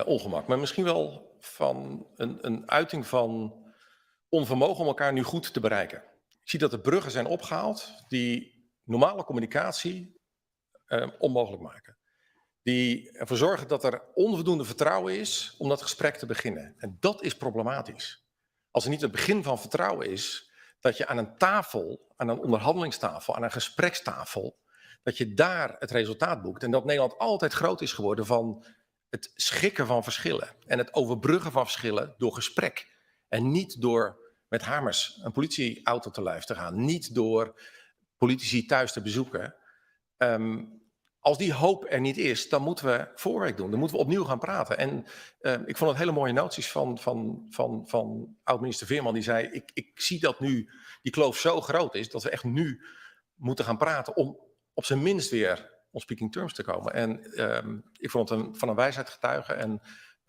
ongemak, maar misschien wel van een uiting van onvermogen om elkaar nu goed te bereiken. Ik zie dat er bruggen zijn opgehaald die normale communicatie onmogelijk maken. Die ervoor zorgen dat er onvoldoende vertrouwen is om dat gesprek te beginnen. En dat is problematisch. Als er niet het begin van vertrouwen is, dat je aan een tafel, aan een onderhandelingstafel, aan een gesprekstafel, dat je daar het resultaat boekt. En dat Nederland altijd groot is geworden van het schikken van verschillen en het overbruggen van verschillen door gesprek. En niet door met hamers een politieauto te lijf te gaan. Niet door politici thuis te bezoeken. Als die hoop er niet is, dan moeten we voorwerk doen. Dan moeten we opnieuw gaan praten. En ik vond het hele mooie noties van oud-minister Veerman. Die zei, ik zie dat nu die kloof zo groot is, dat we echt nu moeten gaan praten om op zijn minst weer on speaking terms te komen. En ik vond het van een wijsheid getuigen. En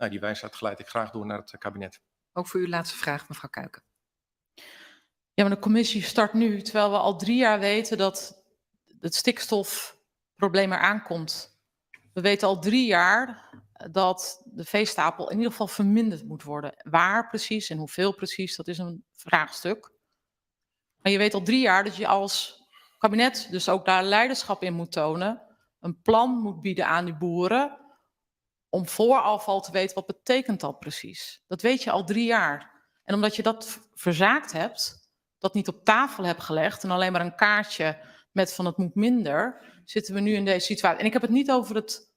die wijsheid geleid ik graag door naar het kabinet. Ook voor uw laatste vraag, mevrouw Kuiken. Ja, maar de commissie start nu, terwijl we al 3 jaar weten dat het stikstofprobleem eraan komt. We weten al 3 jaar dat de veestapel in ieder geval verminderd moet worden. Waar precies en hoeveel precies, dat is een vraagstuk. Maar je weet al 3 jaar dat je als kabinet dus ook daar leiderschap in moet tonen. Een plan moet bieden aan die boeren om voor afval te weten wat betekent dat precies. Dat weet je al 3 jaar. En omdat je dat verzaakt hebt, dat niet op tafel hebt gelegd en alleen maar een kaartje met van het moet minder, zitten we nu in deze situatie. En ik heb het niet over het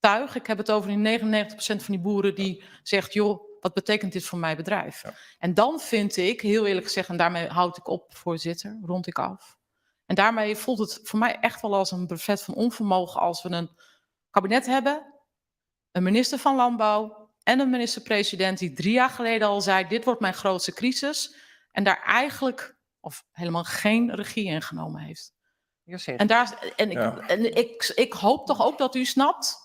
tuig, ik heb het over die 99% van die boeren die zegt, joh, wat betekent dit voor mijn bedrijf? Ja. En dan vind ik, heel eerlijk gezegd, en daarmee houd ik op, voorzitter, rond ik af. En daarmee voelt het voor mij echt wel als een brevet van onvermogen als we een kabinet hebben, een minister van Landbouw en een minister-president die 3 jaar geleden al zei, dit wordt mijn grootste crisis. En daar eigenlijk of helemaal geen regie in genomen heeft. Ik hoop toch ook dat u snapt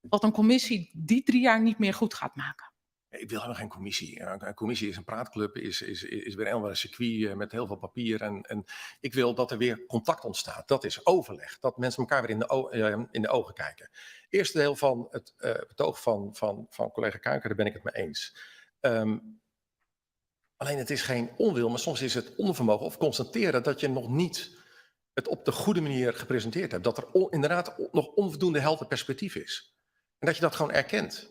dat een commissie die 3 jaar niet meer goed gaat maken. Ik wil helemaal geen commissie. Een commissie is een praatclub, is weer helemaal een circuit met heel veel papier. En ik wil dat er weer contact ontstaat. Dat is overleg. Dat mensen elkaar weer in de ogen kijken. Eerste deel van het betoog van collega Kuiker, daar ben ik het mee eens. Alleen het is geen onwil, maar soms is het onvermogen of constateren dat je nog niet het op de goede manier gepresenteerd hebt. Dat er inderdaad nog onvoldoende helder perspectief is. En dat je dat gewoon erkent.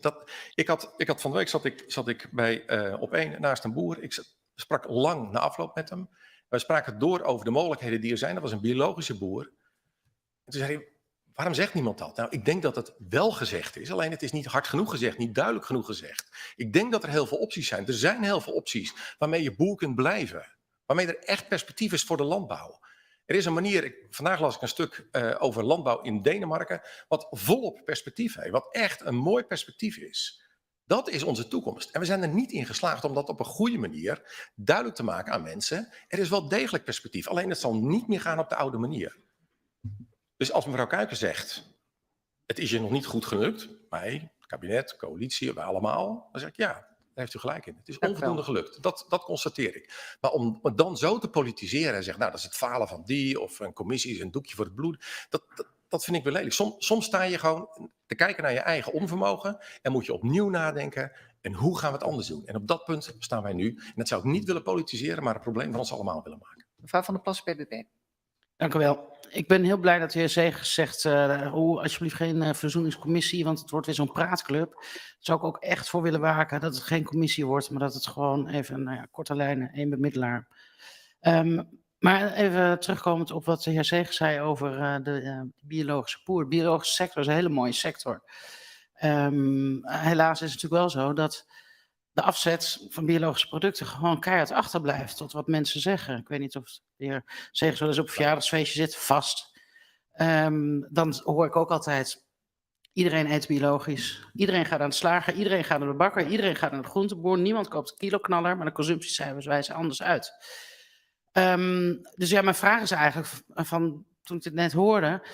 Ik had van de week zat ik bij Op1 naast een boer. Ik sprak lang na afloop met hem. We spraken door over de mogelijkheden die er zijn. Dat was een biologische boer. En toen zei hij, waarom zegt niemand dat? Nou, ik denk dat het wel gezegd is. Alleen het is niet hard genoeg gezegd, niet duidelijk genoeg gezegd. Ik denk dat er heel veel opties zijn. Er zijn heel veel opties waarmee je boer kunt blijven. Waarmee er echt perspectief is voor de landbouw. Er is een manier, vandaag las ik een stuk over landbouw in Denemarken, wat volop perspectief heeft, wat echt een mooi perspectief is. Dat is onze toekomst. En we zijn er niet in geslaagd om dat op een goede manier duidelijk te maken aan mensen. Er is wel degelijk perspectief, alleen het zal niet meer gaan op de oude manier. Dus als mevrouw Kuiker zegt, het is je nog niet goed gelukt, mij, kabinet, coalitie, wij allemaal, dan zeg ik ja. Daar heeft u gelijk in. Het is onvoldoende gelukt. Dat constateer ik. Maar om het dan zo te politiseren en zeggen, nou dat is het falen van die of een commissie is een doekje voor het bloed. Dat vind ik wel lelijk. Soms sta je gewoon te kijken naar je eigen onvermogen en moet je opnieuw nadenken en hoe gaan we het anders doen. En op dat punt staan wij nu. En dat zou ik niet willen politiseren, maar een probleem van ons allemaal willen maken. Mevrouw Van der Plas, BBB. Dank u wel. Ik ben heel blij dat de heer Segers zegt, alsjeblieft geen verzoeningscommissie, want het wordt weer zo'n praatclub. Daar zou ik ook echt voor willen waken dat het geen commissie wordt, maar dat het gewoon even, korte lijnen, één bemiddelaar. Maar even terugkomend op wat de heer Segers zei over de biologische boer. De biologische sector is een hele mooie sector. Helaas is het natuurlijk wel zo dat de afzet van biologische producten gewoon keihard achterblijft tot wat mensen zeggen. Ik weet niet of de heer Segers wel eens op een verjaardagsfeestje zit, vast. Dan hoor ik ook altijd, iedereen eet biologisch. Iedereen gaat aan de slager, iedereen gaat naar de bakker, iedereen gaat naar de groenteboer. Niemand koopt een kiloknaller, maar de consumptiecijfers wijzen anders uit. Dus ja, mijn vraag is eigenlijk, toen ik het net hoorde,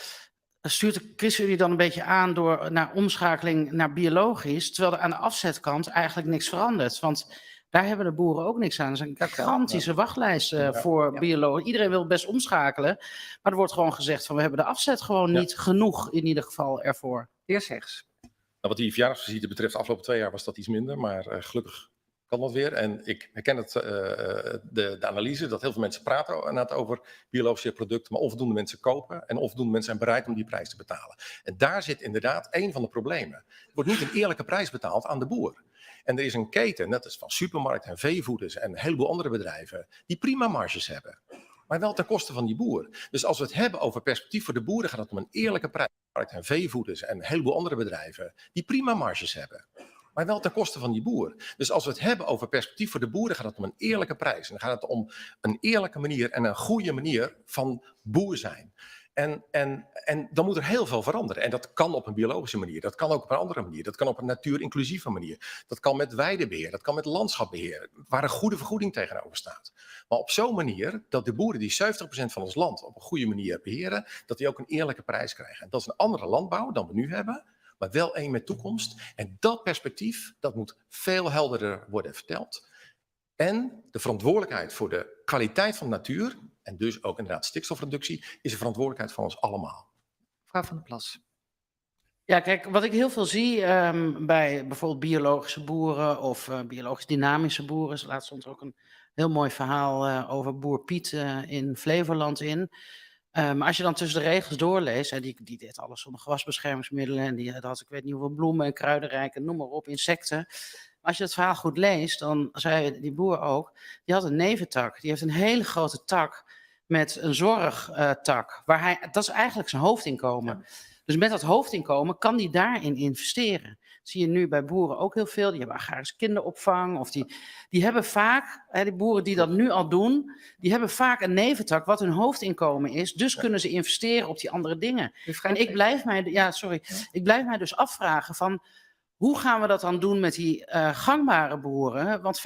stuurt de ChristenUnie dan een beetje aan door naar omschakeling naar biologisch, terwijl er aan de afzetkant eigenlijk niks verandert. Want daar hebben de boeren ook niks aan. Er zijn gigantische wachtlijsten voor biologisch. Iedereen wil best omschakelen, maar er wordt gewoon gezegd van we hebben de afzet gewoon niet genoeg in ieder geval ervoor. Heer Segers. Nou, wat die verjaardagsvisite betreft, de afgelopen 2 jaar was dat iets minder, maar gelukkig kan dat weer. En ik herken de analyse dat heel veel mensen praten over biologische producten, maar onvoldoende mensen kopen en onvoldoende mensen zijn bereid om die prijs te betalen. En daar zit inderdaad een van de problemen. Er wordt niet een eerlijke prijs betaald aan de boer. En er is een keten, dat is van supermarkten en veevoeders en een heleboel andere bedrijven, die prima marges hebben. Maar wel ten koste van die boer. Dus als we het hebben over perspectief voor de boeren, gaat het om een eerlijke prijs. En veevoeders en een heleboel andere bedrijven, die prima marges hebben. Maar wel ten koste van die boer. Dus als we het hebben over perspectief voor de boeren, gaat het om een eerlijke prijs. En dan gaat het om een eerlijke manier en een goede manier van boer zijn. En dan moet er heel veel veranderen. En dat kan op een biologische manier, dat kan ook op een andere manier. Dat kan op een natuurinclusieve manier. Dat kan met weidebeheer, dat kan met landschapbeheer, waar een goede vergoeding tegenover staat. Maar op zo'n manier dat de boeren die 70% van ons land op een goede manier beheren, dat die ook een eerlijke prijs krijgen. En dat is een andere landbouw dan we nu hebben, maar wel één met toekomst. En dat perspectief, dat moet veel helderder worden verteld. En de verantwoordelijkheid voor de kwaliteit van de natuur, en dus ook inderdaad stikstofreductie, is een verantwoordelijkheid van ons allemaal. Mevrouw Van der Plas. Ja, kijk, wat ik heel veel zie bij bijvoorbeeld biologische boeren of biologisch dynamische boeren. Laatst stond er ook een heel mooi verhaal over boer Piet in Flevoland in. Maar als je dan tussen de regels doorleest, die deed alles zonder gewasbeschermingsmiddelen en die had ik weet niet hoeveel bloemen en kruidenrijken, noem maar op, insecten. Maar als je het verhaal goed leest, dan zei die boer ook, die had een neventak. Die heeft een hele grote tak met een zorgtak. Dat is eigenlijk zijn hoofdinkomen. Ja. Dus met dat hoofdinkomen kan die daarin investeren. Dat zie je nu bij boeren ook heel veel. Die hebben agrarische kinderopvang. Of die hebben vaak, die boeren die dat nu al doen, die hebben vaak een neventak wat hun hoofdinkomen is. Dus kunnen ze investeren op die andere dingen. En ik blijf mij dus afvragen van, Hoe gaan we dat dan doen met die gangbare boeren? Want 95%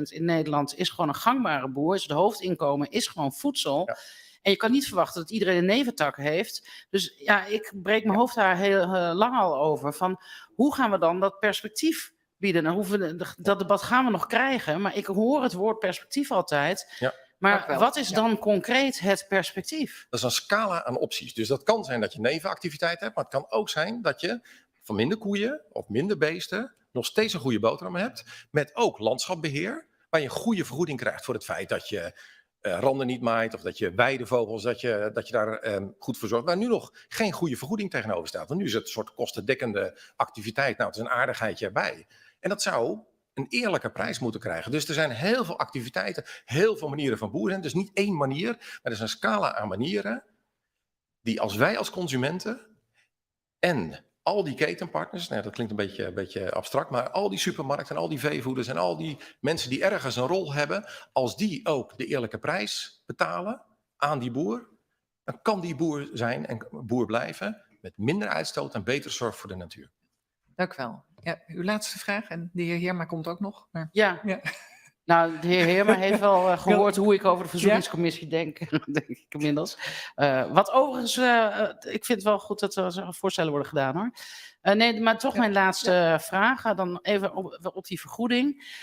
in Nederland is gewoon een gangbare boer. Dus het hoofdinkomen is gewoon voedsel. Ja. En je kan niet verwachten dat iedereen een neventak heeft. Dus ja, ik breek mijn hoofd daar heel lang al over. Van hoe gaan we dan dat perspectief bieden? Nou, dat debat gaan we nog krijgen. Maar ik hoor het woord perspectief altijd. Ja. Maar wat is dan concreet het perspectief? Dat is een scala aan opties. Dus dat kan zijn dat je nevenactiviteiten hebt, maar het kan ook zijn dat je van minder koeien of minder beesten nog steeds een goede boterham hebt, met ook landschapbeheer, waar je een goede vergoeding krijgt voor het feit dat je randen niet maait of dat je weidevogels, dat je daar goed voor zorgt, waar nu nog geen goede vergoeding tegenover staat. Want nu is het een soort kostendekkende activiteit. Nou, het is een aardigheidje erbij. En dat zou een eerlijke prijs moeten krijgen. Dus er zijn heel veel activiteiten, heel veel manieren van boeren. Dus niet één manier, maar er is een scala aan manieren die als wij als consumenten en al die ketenpartners, nou, dat klinkt een beetje abstract, maar al die supermarkten en al die veevoeders en al die mensen die ergens een rol hebben, als die ook de eerlijke prijs betalen aan die boer, dan kan die boer zijn en boer blijven met minder uitstoot en betere zorg voor de natuur. Dank u wel. Ja, uw laatste vraag en de heer Heerma komt ook nog. Maar... Ja. Nou, de heer Heerma heeft wel gehoord hoe ik over de verzoeningscommissie denk, denk ik inmiddels. Wat overigens, ik vind het wel goed dat er voorstellen worden gedaan hoor. Nee, maar toch mijn laatste vraag, dan even op die vergoeding.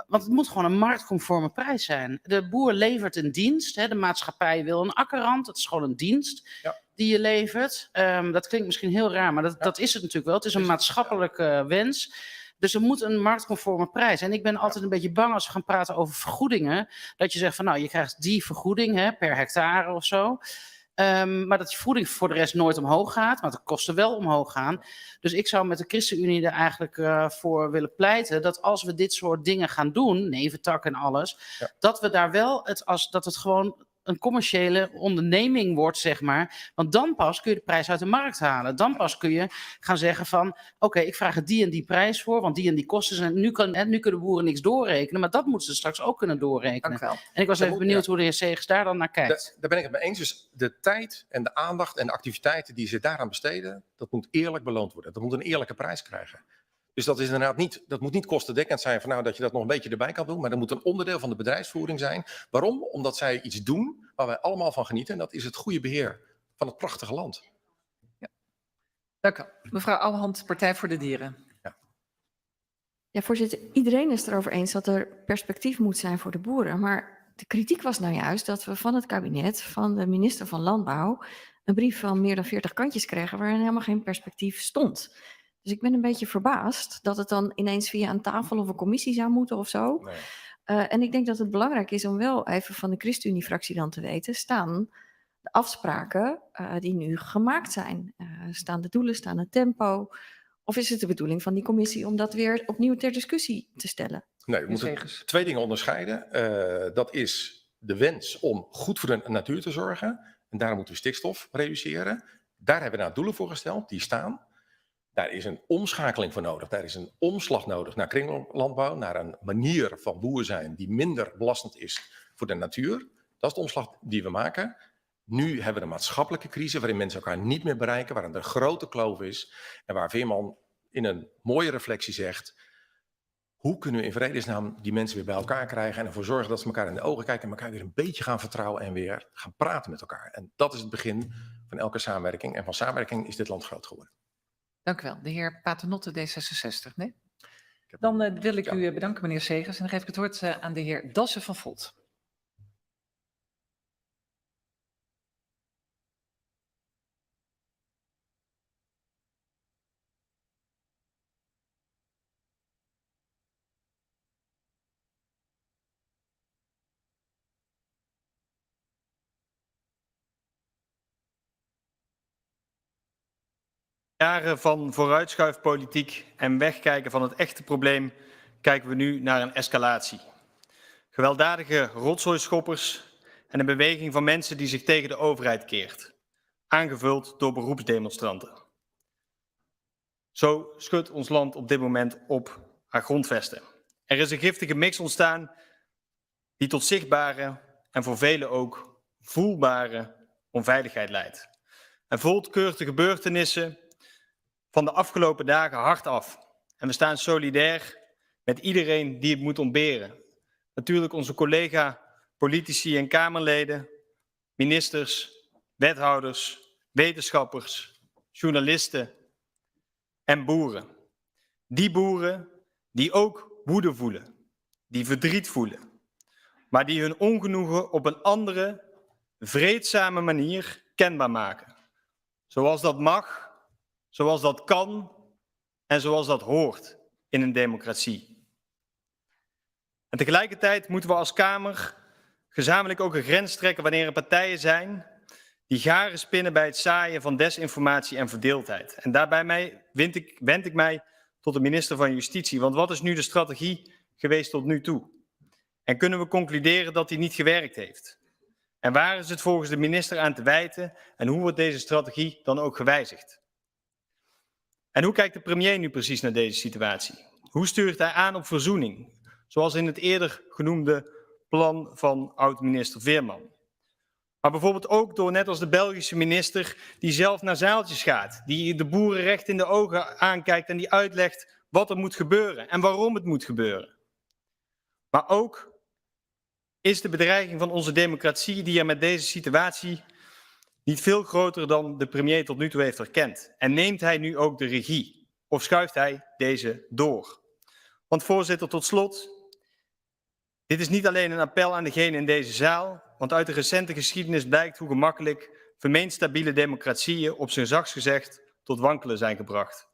Want het moet gewoon een marktconforme prijs zijn. De boer levert een dienst, hè, de maatschappij wil een akkerrand, het is gewoon een dienst die je levert. Dat klinkt misschien heel raar, maar dat is het natuurlijk wel. Het is een maatschappelijke wens. Dus er moet een marktconforme prijs. En ik ben altijd een beetje bang als we gaan praten over vergoedingen, dat je zegt van nou, je krijgt die vergoeding per hectare of zo. Maar dat die vergoeding voor de rest nooit omhoog gaat, maar de kosten wel omhoog gaan. Dus ik zou met de ChristenUnie er eigenlijk voor willen pleiten dat als we dit soort dingen gaan doen, neventak en alles, dat we daar wel, dat het gewoon een commerciële onderneming wordt, zeg maar. Want dan pas kun je de prijs uit de markt halen. Dan pas kun je gaan zeggen van, oké, ik vraag er die en die prijs voor, want die en die kosten zijn. Nu kunnen boeren niks doorrekenen, maar dat moeten ze straks ook kunnen doorrekenen. Dank u wel. En ik was even benieuwd hoe de heer Segers daar dan naar kijkt. Daar ben ik het mee eens. Dus de tijd en de aandacht en de activiteiten die ze daaraan besteden, dat moet eerlijk beloond worden. Dat moet een eerlijke prijs krijgen. Dus dat is inderdaad niet, dat moet niet kostendekkend zijn van nou dat je dat nog een beetje erbij kan doen, maar dat moet een onderdeel van de bedrijfsvoering zijn. Waarom? Omdat zij iets doen waar wij allemaal van genieten en dat is het goede beheer van het prachtige land. Ja. Dank u wel. Mevrouw Ouwehand, Partij voor de Dieren. Ja, voorzitter, iedereen is het erover eens dat er perspectief moet zijn voor de boeren. Maar de kritiek was nou juist dat we van het kabinet, van de minister van Landbouw, een brief van meer dan 40 kantjes kregen waarin helemaal geen perspectief stond. Dus ik ben een beetje verbaasd dat het dan ineens via een tafel of een commissie zou moeten of zo. Nee. En ik denk dat het belangrijk is om wel even van de ChristenUnie-fractie dan te weten, staan de afspraken die nu gemaakt zijn? Staan de doelen, staan het tempo? Of is het de bedoeling van die commissie om dat weer opnieuw ter discussie te stellen? Nee, we moeten twee dingen onderscheiden. Dat is de wens om goed voor de natuur te zorgen. En daarom moeten we stikstof reduceren. Daar hebben we nou doelen voor gesteld, die staan. Daar is een omschakeling voor nodig. Daar is een omslag nodig naar kringlooplandbouw, naar een manier van boer zijn die minder belastend is voor de natuur. Dat is de omslag die we maken. Nu hebben we een maatschappelijke crisis waarin mensen elkaar niet meer bereiken, waarin er een grote kloof is en waar Veerman in een mooie reflectie zegt, hoe kunnen we in vredesnaam die mensen weer bij elkaar krijgen en ervoor zorgen dat ze elkaar in de ogen kijken en elkaar weer een beetje gaan vertrouwen en weer gaan praten met elkaar. En dat is het begin van elke samenwerking. En van samenwerking is dit land groot geworden. Dank u wel. De heer Paternotte, D66. Nee? Dan wil ik u bedanken, meneer Segers. En dan geef ik het woord aan de heer Dassen van Volt. Jaren van vooruitschuifpolitiek en wegkijken van het echte probleem kijken we nu naar een escalatie. Gewelddadige rotzooischoppers en een beweging van mensen die zich tegen de overheid keert, aangevuld door beroepsdemonstranten. Zo schudt ons land op dit moment op haar grondvesten. Er is een giftige mix ontstaan die tot zichtbare en voor velen ook voelbare onveiligheid leidt. En Volt keurt de gebeurtenissen van de afgelopen dagen hard af. En we staan solidair met iedereen die het moet ontberen. Natuurlijk onze collega, politici en Kamerleden, ministers, wethouders, wetenschappers, journalisten en boeren. Die boeren die ook woede voelen, die verdriet voelen, maar die hun ongenoegen op een andere, vreedzame manier kenbaar maken. Zoals dat mag, zoals dat kan en zoals dat hoort in een democratie. En tegelijkertijd moeten we als Kamer gezamenlijk ook een grens trekken wanneer er partijen zijn die garen spinnen bij het zaaien van desinformatie en verdeeldheid. En daarbij wend ik mij tot de minister van Justitie. Want wat is nu de strategie geweest tot nu toe? En kunnen we concluderen dat die niet gewerkt heeft? En waar is het volgens de minister aan te wijten en hoe wordt deze strategie dan ook gewijzigd? En hoe kijkt de premier nu precies naar deze situatie? Hoe stuurt hij aan op verzoening? Zoals in het eerder genoemde plan van oud-minister Veerman. Maar bijvoorbeeld ook door, net als de Belgische minister, die zelf naar zaaltjes gaat. Die de boeren recht in de ogen aankijkt en die uitlegt wat er moet gebeuren en waarom het moet gebeuren. Maar ook is de bedreiging van onze democratie die er met deze situatie niet veel groter dan de premier tot nu toe heeft erkend. En neemt hij nu ook de regie? Of schuift hij deze door? Want voorzitter, tot slot, dit is niet alleen een appel aan degenen in deze zaal, want uit de recente geschiedenis blijkt hoe gemakkelijk vermeend stabiele democratieën op zijn zachtst gezegd tot wankelen zijn gebracht.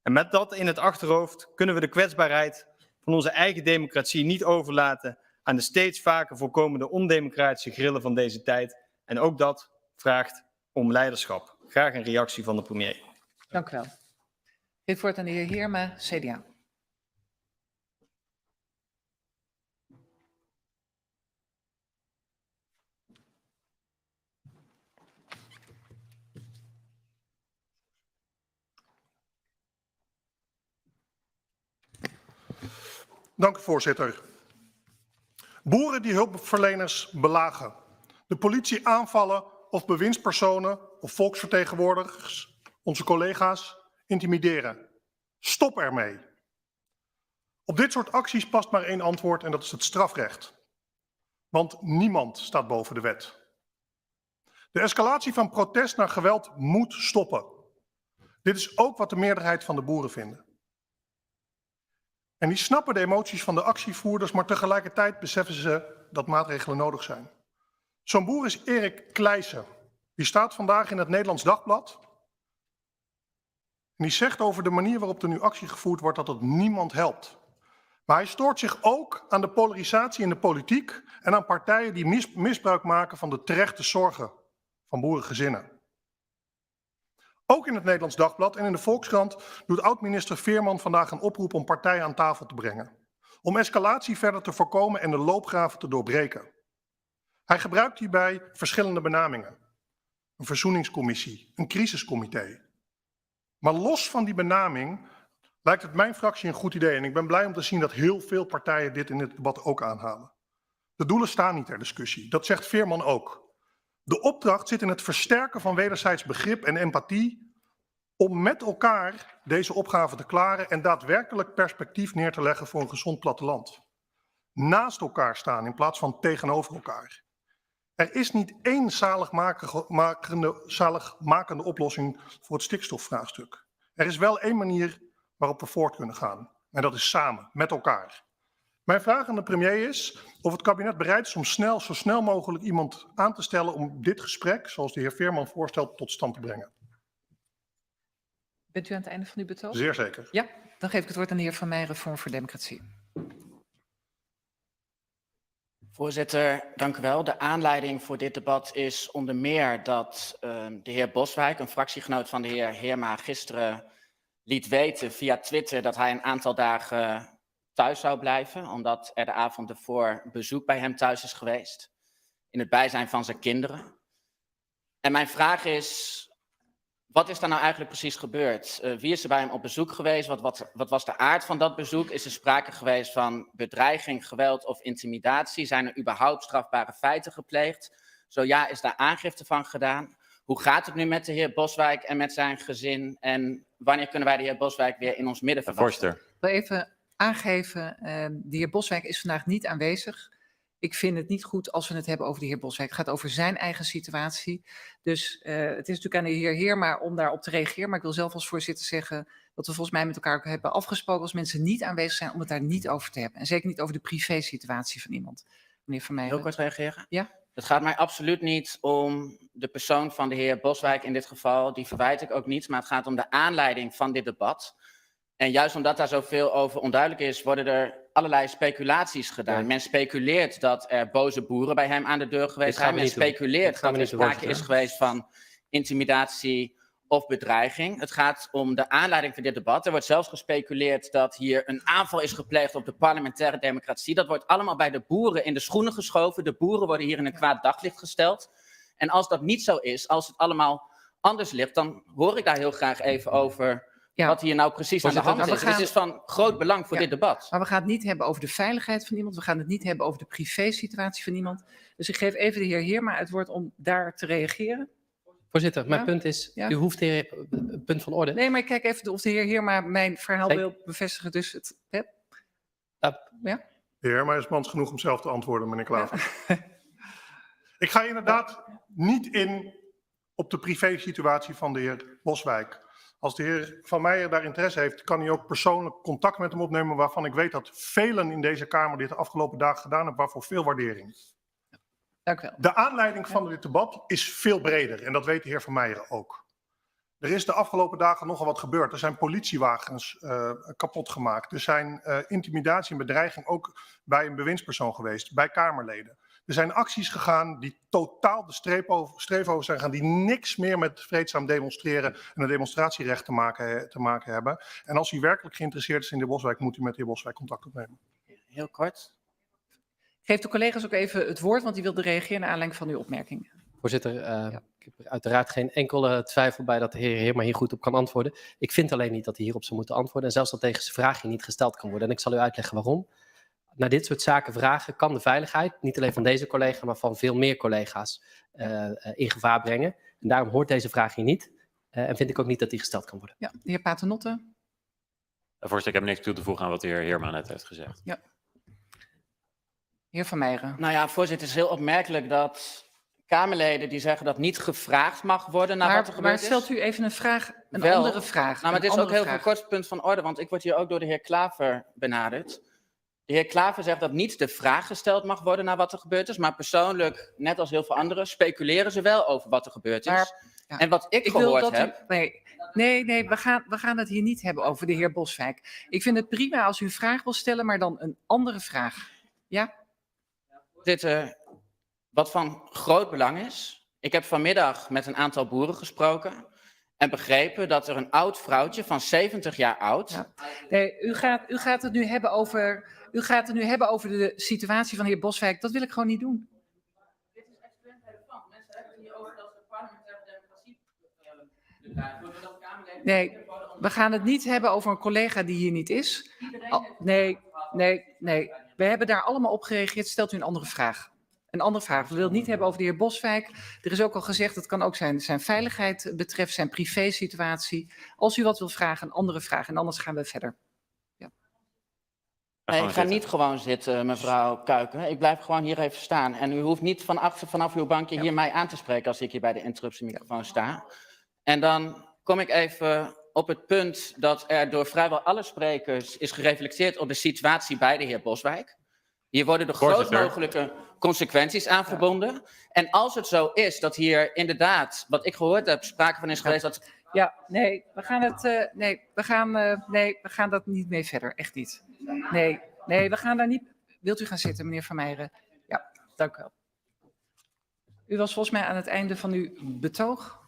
En met dat in het achterhoofd kunnen we de kwetsbaarheid van onze eigen democratie niet overlaten aan de steeds vaker voorkomende ondemocratische grillen van deze tijd. En ook dat vraagt om leiderschap. Graag een reactie van de premier. Dank u wel. Dit wordt aan de heer Heerma, CDA. Dank u, voorzitter. Boeren die hulpverleners belagen, de politie aanvallen of bewindspersonen of volksvertegenwoordigers, onze collega's, intimideren. Stop ermee. Op dit soort acties past maar één antwoord en dat is het strafrecht. Want niemand staat boven de wet. De escalatie van protest naar geweld moet stoppen. Dit is ook wat de meerderheid van de boeren vinden. En die snappen de emoties van de actievoerders, maar tegelijkertijd beseffen ze dat maatregelen nodig zijn. Zo'n boer is Erik Kleijsen. Die staat vandaag in het Nederlands Dagblad. En die zegt over de manier waarop er nu actie gevoerd wordt dat het niemand helpt. Maar hij stoort zich ook aan de polarisatie in de politiek en aan partijen die misbruik maken van de terechte zorgen van boerengezinnen. Ook in het Nederlands Dagblad en in de Volkskrant doet oud-minister Veerman vandaag een oproep om partijen aan tafel te brengen. Om escalatie verder te voorkomen en de loopgraven te doorbreken. Hij gebruikt hierbij verschillende benamingen. Een verzoeningscommissie, een crisiscomité. Maar los van die benaming lijkt het mijn fractie een goed idee. En ik ben blij om te zien dat heel veel partijen dit in het debat ook aanhalen. De doelen staan niet ter discussie, dat zegt Veerman ook. De opdracht zit in het versterken van wederzijds begrip en empathie om met elkaar deze opgave te klaren en daadwerkelijk perspectief neer te leggen voor een gezond platteland. Naast elkaar staan in plaats van tegenover elkaar. Er is niet één zaligmakende oplossing voor het stikstofvraagstuk. Er is wel één manier waarop we voort kunnen gaan. En dat is samen, met elkaar. Mijn vraag aan de premier is of het kabinet bereid is om zo snel mogelijk iemand aan te stellen om dit gesprek, zoals de heer Veerman voorstelt, tot stand te brengen. Bent u aan het einde van uw betoog? Zeer zeker. Ja, dan geef ik het woord aan de heer Van Meijeren, Vorm voor Democratie. Voorzitter, dank u wel. De aanleiding voor dit debat is onder meer dat de heer Boswijk, een fractiegenoot van de heer Heerma, gisteren liet weten via Twitter dat hij een aantal dagen thuis zou blijven, omdat er de avond ervoor bezoek bij hem thuis is geweest, in het bijzijn van zijn kinderen. En mijn vraag is, wat is daar nou eigenlijk precies gebeurd? Wie is er bij hem op bezoek geweest? Wat was de aard van dat bezoek? Is er sprake geweest van bedreiging, geweld of intimidatie? Zijn er überhaupt strafbare feiten gepleegd? Zo ja, is daar aangifte van gedaan? Hoe gaat het nu met de heer Boswijk en met zijn gezin? En wanneer kunnen wij de heer Boswijk weer in ons midden verwachten? Voorzitter. Ik wil even aangeven, de heer Boswijk is vandaag niet aanwezig. Ik vind het niet goed als we het hebben over de heer Boswijk. Het gaat over zijn eigen situatie. Dus het is natuurlijk aan de heer Heerma om daarop te reageren. Maar ik wil zelf als voorzitter zeggen dat we volgens mij met elkaar ook hebben afgesproken als mensen niet aanwezig zijn om het daar niet over te hebben. En zeker niet over de privésituatie van iemand. Meneer Van Meijeren. Heel kort reageren? Ja. Het gaat mij absoluut niet om de persoon van de heer Boswijk in dit geval. Die verwijt ik ook niet. Maar het gaat om de aanleiding van dit debat. En juist omdat daar zoveel over onduidelijk is, worden er allerlei speculaties gedaan. Ja. Men speculeert dat er boze boeren bij hem aan de deur geweest zijn. Men speculeert dat er sprake is geweest van intimidatie of bedreiging. Het gaat om de aanleiding van dit debat. Er wordt zelfs gespeculeerd dat hier een aanval is gepleegd op de parlementaire democratie. Dat wordt allemaal bij de boeren in de schoenen geschoven. De boeren worden hier in een kwaad daglicht gesteld. En als dat niet zo is, als het allemaal anders ligt, dan hoor ik daar heel graag even over wat hier nou precies aan de hand is. Dus het is van groot belang voor dit debat. Maar we gaan het niet hebben over de veiligheid van iemand. We gaan het niet hebben over de privésituatie van iemand. Dus ik geef even de heer Heerma het woord om daar te reageren. Voorzitter, mijn punt is, u hoeft hier een punt van orde. Nee, maar ik kijk even of de heer Heerma mijn verhaal wil bevestigen. Dus het... Ja? De heer Heerma is mans genoeg om zelf te antwoorden, meneer Klaver. Ik ga inderdaad niet in op de privésituatie van de heer Boswijk. Als de heer Van Meijer daar interesse heeft, kan hij ook persoonlijk contact met hem opnemen, waarvan ik weet dat velen in deze Kamer dit de afgelopen dagen gedaan hebben, waarvoor veel waardering. Dank u wel. De aanleiding van dit debat is veel breder en dat weet de heer Van Meijer ook. Er is de afgelopen dagen nogal wat gebeurd. Er zijn politiewagens kapot gemaakt. Er zijn intimidatie en bedreiging ook bij een bewindspersoon geweest, bij Kamerleden. Er zijn acties gegaan die totaal de streep over zijn gegaan, die niks meer met vreedzaam demonstreren en een demonstratierecht te maken hebben. En als u werkelijk geïnteresseerd is in de heer Boswijk, moet u met de heer Boswijk contact opnemen. Heel kort. Geef de collega's ook even het woord, want die wilden reageren naar aanleiding van uw opmerking. Voorzitter, ik heb er uiteraard geen enkele twijfel bij dat de heer Heerma hier goed op kan antwoorden. Ik vind alleen niet dat hij hierop zou moeten antwoorden en zelfs dat tegen zijn vraag hier niet gesteld kan worden. En ik zal u uitleggen waarom. Naar dit soort zaken vragen kan de veiligheid, niet alleen van deze collega, maar van veel meer collega's in gevaar brengen. En daarom hoort deze vraag hier niet en vind ik ook niet dat die gesteld kan worden. Ja, de heer Paternotte. Voorzitter, ik heb niks toe te voegen aan wat de heer Heerma net heeft gezegd. Ja. Heer Van Meijeren. Nou ja, voorzitter, het is heel opmerkelijk dat Kamerleden die zeggen dat niet gevraagd mag worden naar wat er gebeurd is. Maar stelt u even een vraag, een Wel. andere vraag. Nou, maar dit is ook heel vraag. veel kort punt van orde, want ik word hier ook door de heer Klaver benaderd. De heer Klaver zegt dat niet de vraag gesteld mag worden naar wat er gebeurd is, maar persoonlijk, net als heel veel anderen, speculeren ze wel over wat er gebeurd is. Maar, ja. En wat ik wil gehoord dat heb... Nee, we gaan het hier niet hebben over de heer Boswijk. Ik vind het prima als u een vraag wil stellen, maar dan een andere vraag. Ja? Wat van groot belang is, ik heb vanmiddag met een aantal boeren gesproken en begrepen dat er een oud vrouwtje van 70 jaar oud... Ja. Nee, u gaat het nu hebben over de situatie van de heer Boswijk. Dat wil ik gewoon niet doen. Dit is extreem relevant. Mensen hebben het hier over dat de parlementaire democratie Nee, we gaan het niet hebben over een collega die hier niet is. Nee. We hebben daar allemaal op gereageerd. Stelt u een andere vraag. Een andere vraag. We willen het niet hebben over de heer Boswijk. Er is ook al gezegd, het kan ook zijn veiligheid betreft, zijn privésituatie. Als u wat wil vragen, een andere vraag. En anders gaan we verder. Ja. Nee, ik ga niet gewoon zitten, mevrouw Kuiken. Ik blijf gewoon hier even staan. En u hoeft niet vanaf uw bankje hier mij aan te spreken als ik hier bij de interruptiemicrofoon sta. En dan kom ik even op het punt dat er door vrijwel alle sprekers is gereflecteerd op de situatie bij de heer Boswijk. Hier worden de grootst mogelijke consequenties aan verbonden. En als het zo is dat hier inderdaad, wat ik gehoord heb, sprake van is geweest dat... Ja, nee, we gaan dat niet mee verder. Echt niet. Nee, we gaan daar niet... Wilt u gaan zitten, meneer Van Meijeren? Ja, dank u wel. U was volgens mij aan het einde van uw betoog.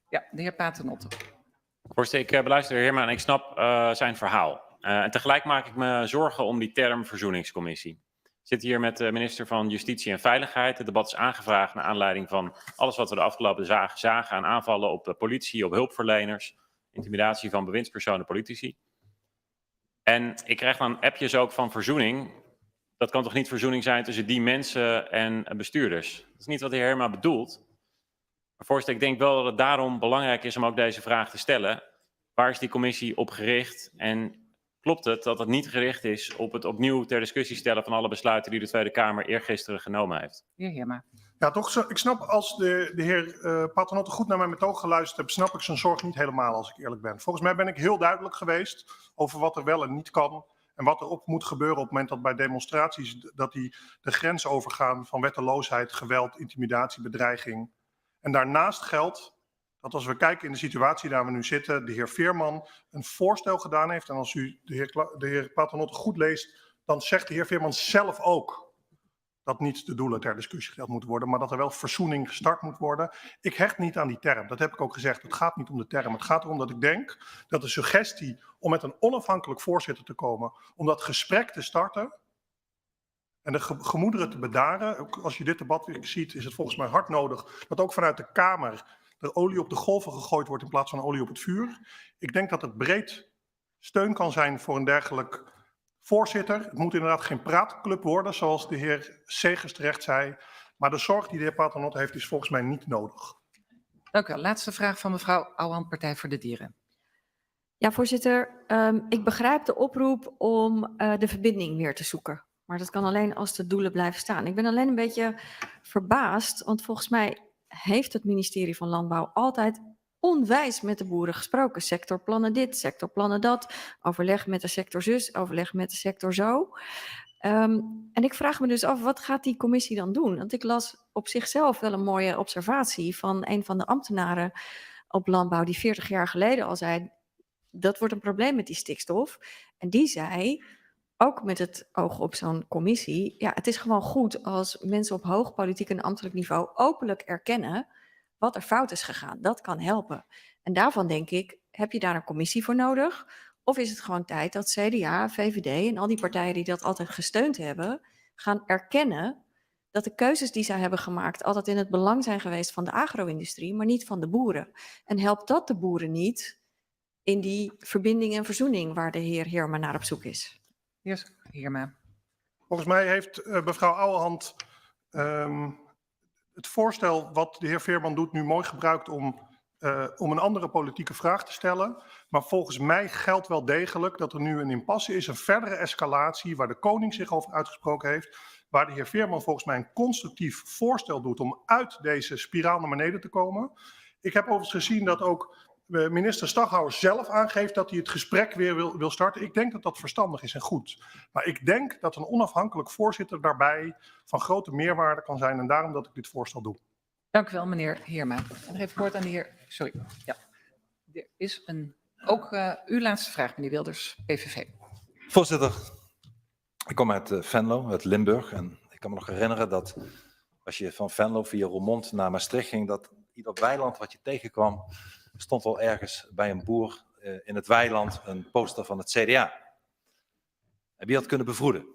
Ja, de heer Paternotte. Voorzitter, ik beluister de heer Heerma en ik snap zijn verhaal. En tegelijk maak ik me zorgen om die term verzoeningscommissie. Ik zit hier met de minister van Justitie en Veiligheid. Het debat is aangevraagd naar aanleiding van alles wat we de afgelopen dagen zagen aan aanvallen op de politie, op hulpverleners, intimidatie van bewindspersonen, politici. En ik krijg dan appjes ook van verzoening. Dat kan toch niet verzoening zijn tussen die mensen en bestuurders? Dat is niet wat de heer Heerma bedoelt. Maar voorzitter, ik denk wel dat het daarom belangrijk is om ook deze vraag te stellen. waar is die commissie op gericht? En klopt het dat het niet gericht is op het opnieuw ter discussie stellen van alle besluiten die de Tweede Kamer eergisteren genomen heeft? De heer Heerma. Ja, toch, ik snap als de heer Paternotte goed naar mijn betoog geluisterd heeft, snap ik zijn zorg niet helemaal, als ik eerlijk ben. Volgens mij ben ik heel duidelijk geweest over wat er wel en niet kan. En wat er op moet gebeuren op het moment dat bij demonstraties dat die de grens overgaan van wetteloosheid, geweld, intimidatie, bedreiging. En daarnaast geldt dat als we kijken in de situatie waar we nu zitten, de heer Veerman een voorstel gedaan heeft. En als u de heer Paternotte goed leest, dan zegt de heer Veerman zelf ook dat niet de doelen ter discussie gesteld moeten worden, maar dat er wel verzoening gestart moet worden. Ik hecht niet aan die term, dat heb ik ook gezegd. Het gaat niet om de term, het gaat erom dat ik denk dat de suggestie om met een onafhankelijk voorzitter te komen, om dat gesprek te starten en de gemoederen te bedaren. Ook als je dit debat weer ziet, is het volgens mij hard nodig dat ook vanuit de Kamer er olie op de golven gegooid wordt in plaats van olie op het vuur. Ik denk dat het breed steun kan zijn voor een dergelijk voorzitter. Het moet inderdaad geen praatclub worden, zoals de heer Segers terecht zei. Maar de zorg die de heer Paternotte heeft, is volgens mij niet nodig. Dank u wel. Laatste vraag van mevrouw Ouwehand, Partij voor de Dieren. Ja, voorzitter. Ik begrijp de oproep om de verbinding weer te zoeken. Maar dat kan alleen als de doelen blijven staan. Ik ben alleen een beetje verbaasd, want volgens mij heeft het ministerie van Landbouw altijd onwijs met de boeren gesproken. Sectorplannen dit, sectorplannen dat, overleg met de sector zus, overleg met de sector zo. En ik vraag me dus af, wat gaat die commissie dan doen? Want ik las op zichzelf wel een mooie observatie van een van de ambtenaren op landbouw die 40 jaar geleden al zei, dat wordt een probleem met die stikstof. En die zei, ook met het oog op zo'n commissie, ja, het is gewoon goed als mensen op hoog politiek en ambtelijk niveau openlijk erkennen wat er fout is gegaan. Dat kan helpen. En daarvan denk ik, heb je daar een commissie voor nodig? Of is het gewoon tijd dat CDA, VVD en al die partijen die dat altijd gesteund hebben, gaan erkennen dat de keuzes die zij hebben gemaakt altijd in het belang zijn geweest van de agro-industrie, maar niet van de boeren. En helpt dat de boeren niet in die verbinding en verzoening waar de heer Heerma naar op zoek is? Heer Heerma. Volgens mij heeft mevrouw Ouwehand het voorstel wat de heer Veerman doet nu mooi gebruikt om een andere politieke vraag te stellen. Maar volgens mij geldt wel degelijk dat er nu een impasse is, een verdere escalatie waar de koning zich over uitgesproken heeft, waar de heer Veerman volgens mij een constructief voorstel doet om uit deze spiraal naar beneden te komen. Ik heb overigens gezien dat ook minister Staghouwer zelf aangeeft dat hij het gesprek weer wil starten. Ik denk dat dat verstandig is en goed. Maar ik denk dat een onafhankelijk voorzitter daarbij van grote meerwaarde kan zijn en daarom dat ik dit voorstel doe. Dank u wel, meneer Heerma. En nog even kort aan de heer... Sorry. Ja. Er is ook uw laatste vraag, meneer Wilders, PVV. Voorzitter, ik kom uit Venlo, uit Limburg. En ik kan me nog herinneren dat als je van Venlo via Roermond naar Maastricht ging, dat ieder weiland wat je tegenkwam, stond wel ergens bij een boer in het weiland een poster van het CDA. En wie had kunnen bevroeden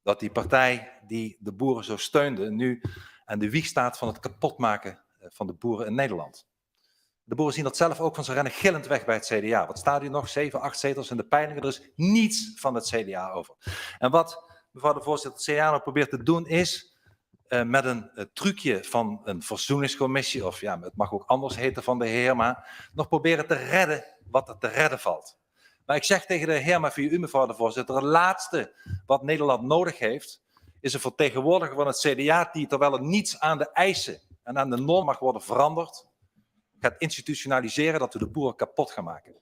dat die partij die de boeren zo steunde nu aan de wieg staat van het kapotmaken van de boeren in Nederland. De boeren zien dat zelf ook, van ze rennen gillend weg bij het CDA. Wat staat u nog? 7, 8 zetels in de peilingen. Er is niets van het CDA over. En wat, mevrouw de voorzitter, het CDA nou probeert te doen is met een trucje van een verzoeningscommissie, of ja, het mag ook anders heten van de Heerma, nog proberen te redden wat er te redden valt. Maar ik zeg tegen de Heerma via u, mevrouw de voorzitter, het laatste wat Nederland nodig heeft, is een vertegenwoordiger van het CDA die, terwijl er niets aan de eisen en aan de norm mag worden veranderd, gaat institutionaliseren dat we de boeren kapot gaan maken.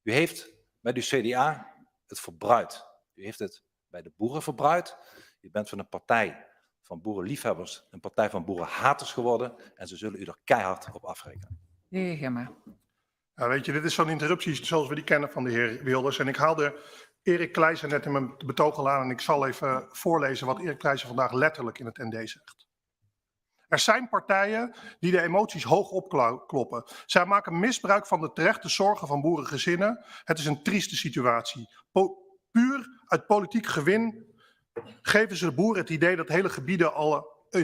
U heeft met uw CDA het verbruid. U heeft het bij de boeren verbruid. U bent van een partij van boerenliefhebbers een partij van boerenhaters geworden en ze zullen u er keihard op afrekenen. De heer Heerma. Ja, weet je, dit is zo'n interruptie zoals we die kennen van de heer Wilders. En ik haalde Erik Kleijsen net in mijn betoog al aan en ik zal even voorlezen wat Erik Kleijsen vandaag letterlijk in het ND zegt. Er zijn partijen die de emoties hoog opkloppen. Zij maken misbruik van de terechte zorgen van boerengezinnen. Het is een trieste situatie. Puur uit politiek gewin geven ze de boeren het idee dat in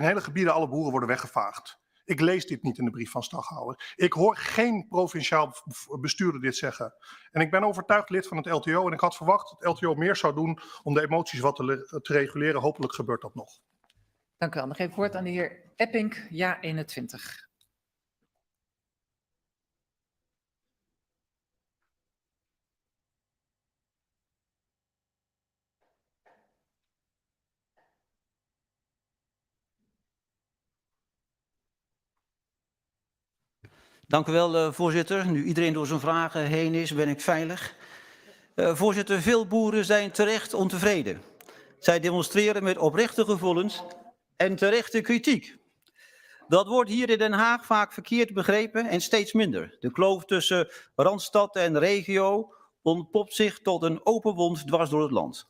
hele gebieden alle boeren worden weggevaagd. Ik lees dit niet in de brief van Staghouwer. Ik hoor geen provinciaal bestuurder dit zeggen. En ik ben overtuigd lid van het LTO en ik had verwacht dat het LTO meer zou doen om de emoties wat te reguleren. Hopelijk gebeurt dat nog. Dank u wel. Nog even woord aan de heer Eppink, ja 21. Dank u wel, voorzitter. Nu iedereen door zijn vragen heen is, ben ik veilig. Voorzitter, veel boeren zijn terecht ontevreden. Zij demonstreren met oprechte gevoelens en terechte kritiek. Dat wordt hier in Den Haag vaak verkeerd begrepen en steeds minder. De kloof tussen Randstad en regio ontpopt zich tot een open wond dwars door het land.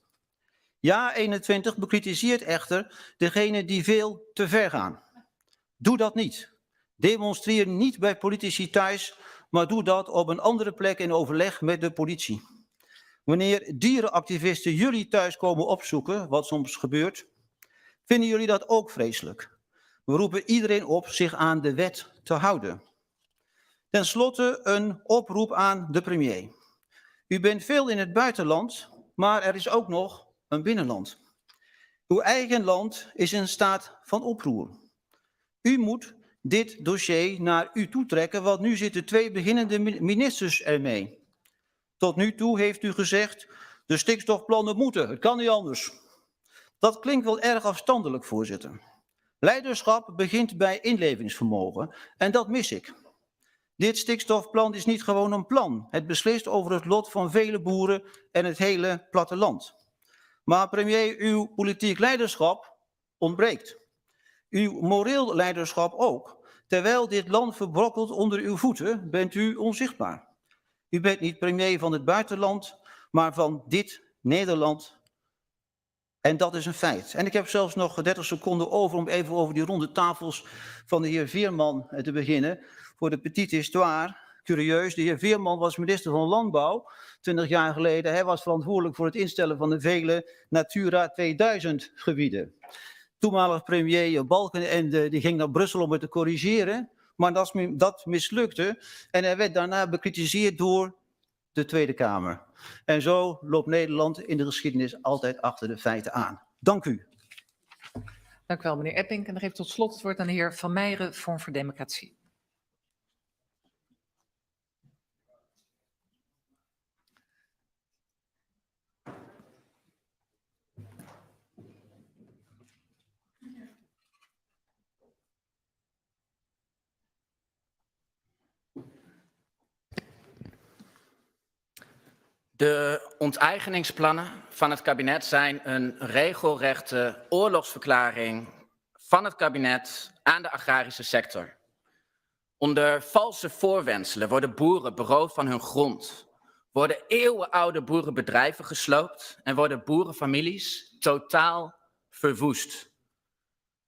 Ja, 21 bekritiseert echter degenen die veel te ver gaan. Doe dat niet. Demonstreer niet bij politici thuis, maar doe dat op een andere plek in overleg met de politie. Wanneer dierenactivisten jullie thuis komen opzoeken, wat soms gebeurt, vinden jullie dat ook vreselijk. We roepen iedereen op zich aan de wet te houden. Ten slotte een oproep aan de premier. U bent veel in het buitenland, maar er is ook nog een binnenland. Uw eigen land is in staat van oproer. U moet dit dossier naar u toe trekken, want nu zitten 2 beginnende ministers ermee. Tot nu toe heeft u gezegd, de stikstofplannen moeten, het kan niet anders. Dat klinkt wel erg afstandelijk, voorzitter. Leiderschap begint bij inlevingsvermogen en dat mis ik. Dit stikstofplan is niet gewoon een plan. Het beslist over het lot van vele boeren en het hele platteland. Maar premier, uw politiek leiderschap ontbreekt. Uw moreel leiderschap ook. Terwijl dit land verbrokkelt onder uw voeten, bent u onzichtbaar. U bent niet premier van het buitenland, maar van dit Nederland. En dat is een feit. En ik heb zelfs nog 30 seconden over om even over die ronde tafels van de heer Veerman te beginnen. Voor de petite histoire. Curieus, de heer Veerman was minister van Landbouw 20 jaar geleden. Hij was verantwoordelijk voor het instellen van de vele Natura 2000 gebieden. Toenmalig premier Balkenende die ging naar Brussel om het te corrigeren. Maar dat mislukte en hij werd daarna bekritiseerd door de Tweede Kamer. En zo loopt Nederland in de geschiedenis altijd achter de feiten aan. Dank u. Dank u wel, meneer Epping. En dan geef ik tot slot het woord aan de heer Van Meijeren, Vorm voor Democratie. De onteigeningsplannen van het kabinet zijn een regelrechte oorlogsverklaring van het kabinet aan de agrarische sector. Onder valse voorwendselen worden boeren beroofd van hun grond, worden eeuwenoude boerenbedrijven gesloopt en worden boerenfamilies totaal verwoest.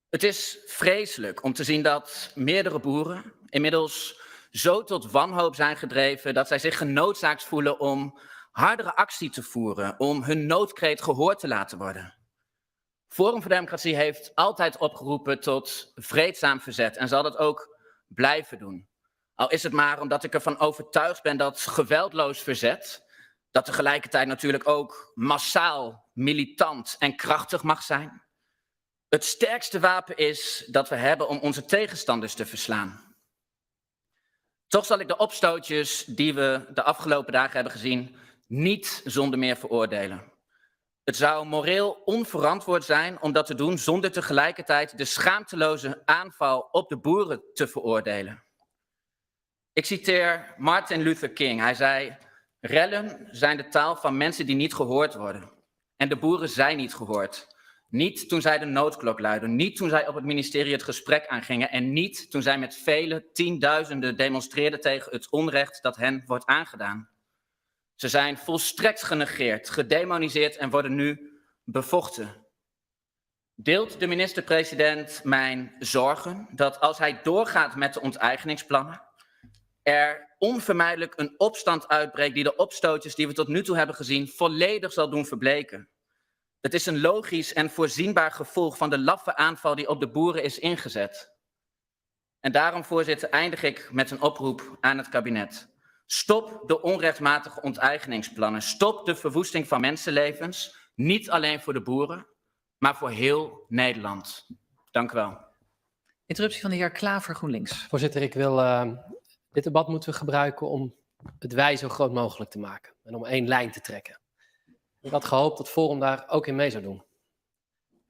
Het is vreselijk om te zien dat meerdere boeren inmiddels zo tot wanhoop zijn gedreven dat zij zich genoodzaakt voelen om hardere actie te voeren, om hun noodkreet gehoord te laten worden. Forum voor Democratie heeft altijd opgeroepen tot vreedzaam verzet en zal dat ook blijven doen. Al is het maar omdat ik ervan overtuigd ben dat geweldloos verzet, dat tegelijkertijd natuurlijk ook massaal, militant en krachtig mag zijn, het sterkste wapen is dat we hebben om onze tegenstanders te verslaan. Toch zal ik de opstootjes die we de afgelopen dagen hebben gezien niet zonder meer veroordelen. Het zou moreel onverantwoord zijn om dat te doen zonder tegelijkertijd de schaamteloze aanval op de boeren te veroordelen. Ik citeer Martin Luther King. Hij zei, rellen zijn de taal van mensen die niet gehoord worden. En de boeren zijn niet gehoord. Niet toen zij de noodklok luidden, niet toen zij op het ministerie het gesprek aangingen en niet toen zij met vele tienduizenden demonstreerden tegen het onrecht dat hen wordt aangedaan. Ze zijn volstrekt genegeerd, gedemoniseerd en worden nu bevochten. Deelt de minister-president mijn zorgen dat als hij doorgaat met de onteigeningsplannen, er onvermijdelijk een opstand uitbreekt die de opstootjes die we tot nu toe hebben gezien volledig zal doen verbleken? Het is een logisch en voorzienbaar gevolg van de laffe aanval die op de boeren is ingezet. En daarom, voorzitter, eindig ik met een oproep aan het kabinet. Stop de onrechtmatige onteigeningsplannen. Stop de verwoesting van mensenlevens. Niet alleen voor de boeren, maar voor heel Nederland. Dank u wel. Interruptie van de heer Klaver, GroenLinks. Voorzitter, ik wil dit debat moeten we gebruiken om het wij zo groot mogelijk te maken. En om één lijn te trekken. Ik had gehoopt dat Forum daar ook in mee zou doen.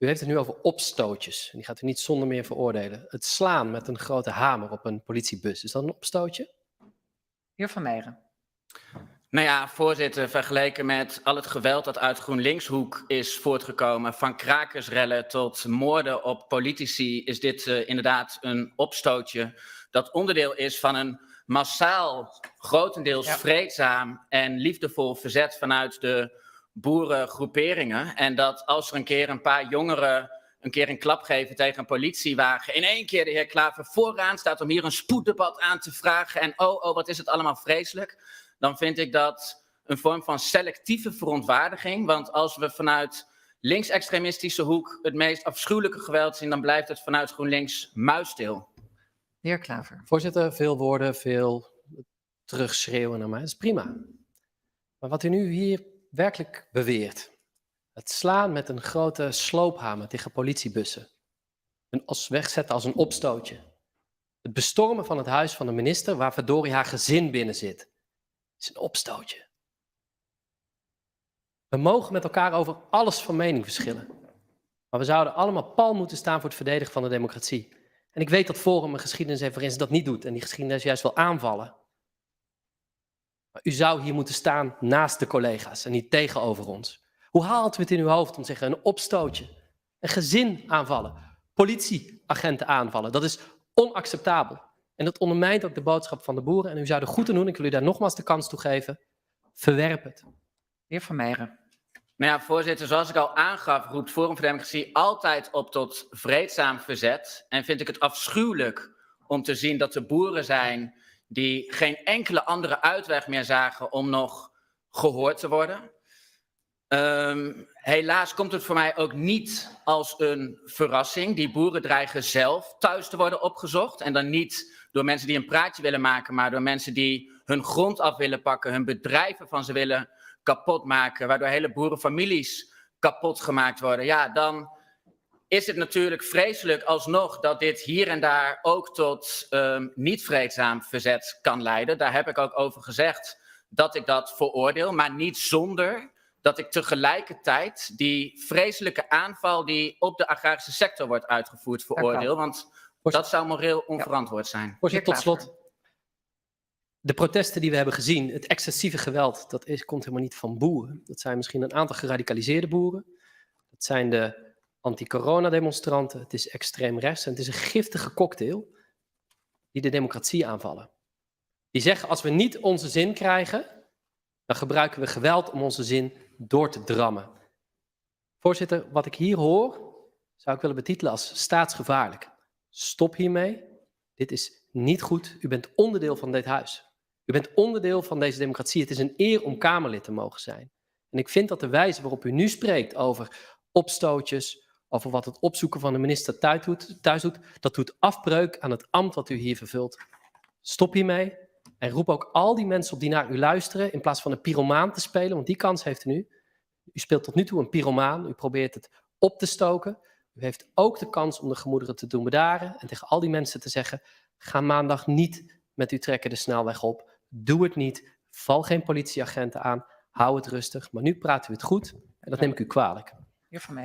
U heeft het nu over opstootjes. En die gaat u niet zonder meer veroordelen. Het slaan met een grote hamer op een politiebus, is dat een opstootje? Heer Van Meijeren. Nou ja, voorzitter, vergeleken met al het geweld dat uit GroenLinkshoek is voortgekomen, van krakersrellen tot moorden op politici, is dit inderdaad een opstootje dat onderdeel is van een massaal, grotendeels vreedzaam en liefdevol verzet vanuit de boerengroeperingen. En dat als er een keer een paar jongeren een keer een klap geven tegen een politiewagen, in één keer de heer Klaver vooraan staat om hier een spoeddebat aan te vragen en oh, wat is het allemaal vreselijk, dan vind ik dat een vorm van selectieve verontwaardiging. Want als we vanuit linksextremistische hoek het meest afschuwelijke geweld zien, dan blijft het vanuit GroenLinks muisstil. De heer Klaver. Voorzitter, veel woorden, veel terugschreeuwen naar mij. Dat is prima. Maar wat u nu hier werkelijk beweert, het slaan met een grote sloophamer tegen politiebussen, een os wegzetten als een opstootje, het bestormen van het huis van de minister waar verdorie haar gezin binnen zit, is een opstootje. We mogen met elkaar over alles van mening verschillen, maar we zouden allemaal pal moeten staan voor het verdedigen van de democratie. En ik weet dat Forum een geschiedenis heeft waarin ze dat niet doet en die geschiedenis juist wil aanvallen. Maar u zou hier moeten staan naast de collega's en niet tegenover ons. Hoe haalt u het in uw hoofd om te zeggen een opstootje, een gezin aanvallen, politieagenten aanvallen? Dat is onacceptabel. En dat ondermijnt ook de boodschap van de boeren. En u zou er goed aan doen, ik wil u daar nogmaals de kans toe geven, verwerp het. De heer Van Meijeren. Nou ja, voorzitter, zoals ik al aangaf, roept Forum voor Democratie altijd op tot vreedzaam verzet. En vind ik het afschuwelijk om te zien dat er boeren zijn die geen enkele andere uitweg meer zagen om nog gehoord te worden. Helaas komt het voor mij ook niet als een verrassing. Die boeren dreigen zelf thuis te worden opgezocht. En dan niet door mensen die een praatje willen maken, maar door mensen die hun grond af willen pakken, hun bedrijven van ze willen kapot maken, waardoor hele boerenfamilies kapot gemaakt worden. Ja, dan is het natuurlijk vreselijk alsnog dat dit hier en daar ook tot niet vreedzaam verzet kan leiden. Daar heb ik ook over gezegd dat ik dat veroordeel, maar niet zonder dat ik tegelijkertijd die vreselijke aanval die op de agrarische sector wordt uitgevoerd veroordeel. Want dat zou moreel onverantwoord zijn. Voorzitter, tot slot. De protesten die we hebben gezien, het excessieve geweld, komt helemaal niet van boeren. Dat zijn misschien een aantal geradicaliseerde boeren. Dat zijn de anti-corona-demonstranten. Het is extreem rechts en het is een giftige cocktail die de democratie aanvallen. Die zeggen, als we niet onze zin krijgen, dan gebruiken we geweld om onze zin door te drammen. Voorzitter, wat ik hier hoor, zou ik willen betitelen als staatsgevaarlijk. Stop hiermee. Dit is niet goed. U bent onderdeel van dit huis. U bent onderdeel van deze democratie. Het is een eer om Kamerlid te mogen zijn. En ik vind dat de wijze waarop u nu spreekt over opstootjes, over wat het opzoeken van de minister thuis doet, dat doet afbreuk aan het ambt wat u hier vervult. Stop hiermee en roep ook al die mensen op die naar u luisteren, in plaats van een pyromaan te spelen, want die kans heeft u nu. U speelt tot nu toe een pyromaan, u probeert het op te stoken. U heeft ook de kans om de gemoederen te doen bedaren en tegen al die mensen te zeggen, ga maandag niet met uw trekker de snelweg op. Doe het niet. Val geen politieagenten aan. Hou het rustig. Maar nu praat u het goed en dat neem ik u kwalijk.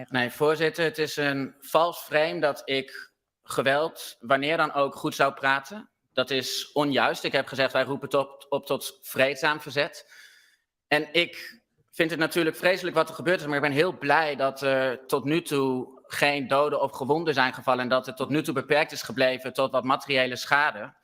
Nee, voorzitter, het is een vals frame dat ik geweld wanneer dan ook goed zou praten. Dat is onjuist. Ik heb gezegd, wij roepen op tot vreedzaam verzet. En ik vind het natuurlijk vreselijk wat er gebeurd is, maar ik ben heel blij dat er tot nu toe geen doden of gewonden zijn gevallen en dat het tot nu toe beperkt is gebleven tot wat materiële schade.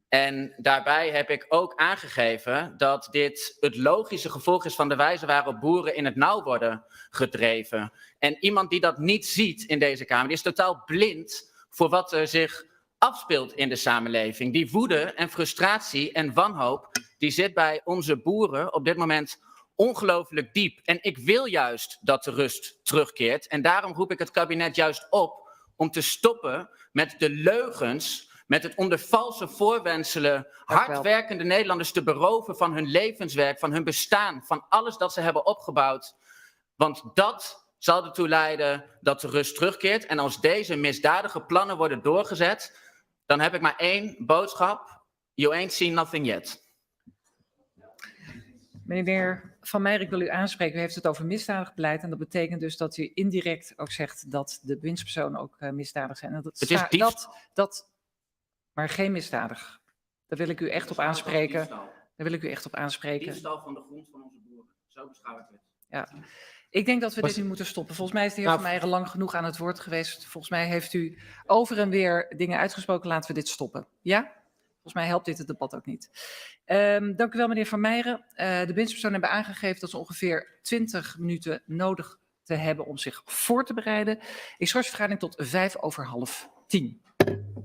En daarbij heb ik ook aangegeven dat dit het logische gevolg is van de wijze waarop boeren in het nauw worden gedreven. En iemand die dat niet ziet in deze Kamer, die is totaal blind voor wat er zich afspeelt in de samenleving. Die woede en frustratie en wanhoop, die zit bij onze boeren op dit moment ongelooflijk diep. En ik wil juist dat de rust terugkeert. En daarom roep ik het kabinet juist op om te stoppen met de leugens, met het onder valse voorwendselen hardwerkende Nederlanders te beroven van hun levenswerk, van hun bestaan, van alles dat ze hebben opgebouwd. Want dat zal ertoe leiden dat de rust terugkeert. En als deze misdadige plannen worden doorgezet, dan heb ik maar één boodschap. You ain't seen nothing yet. Meneer Van Meijeren, ik wil u aanspreken. U heeft het over misdadig beleid en dat betekent dus dat u indirect ook zegt dat de bewindspersonen ook misdadig zijn. En Het is maar geen misdadig. Daar wil ik u echt op aanspreken. Daar wil ik u echt op aanspreken. Diefstal van de grond van onze boeren. Zo beschouw ik het. Ja. Ik denk dat we dit nu moeten stoppen. Volgens mij is de heer Van Meijeren lang genoeg aan het woord geweest. Volgens mij heeft u over en weer dingen uitgesproken. Laten we dit stoppen. Ja? Volgens mij helpt dit het debat ook niet. Dank u wel, meneer Van Meijeren. De bewindspersonen hebben aangegeven dat ze ongeveer 20 minuten nodig te hebben om zich voor te bereiden. Ik schors de vergadering tot 10:05.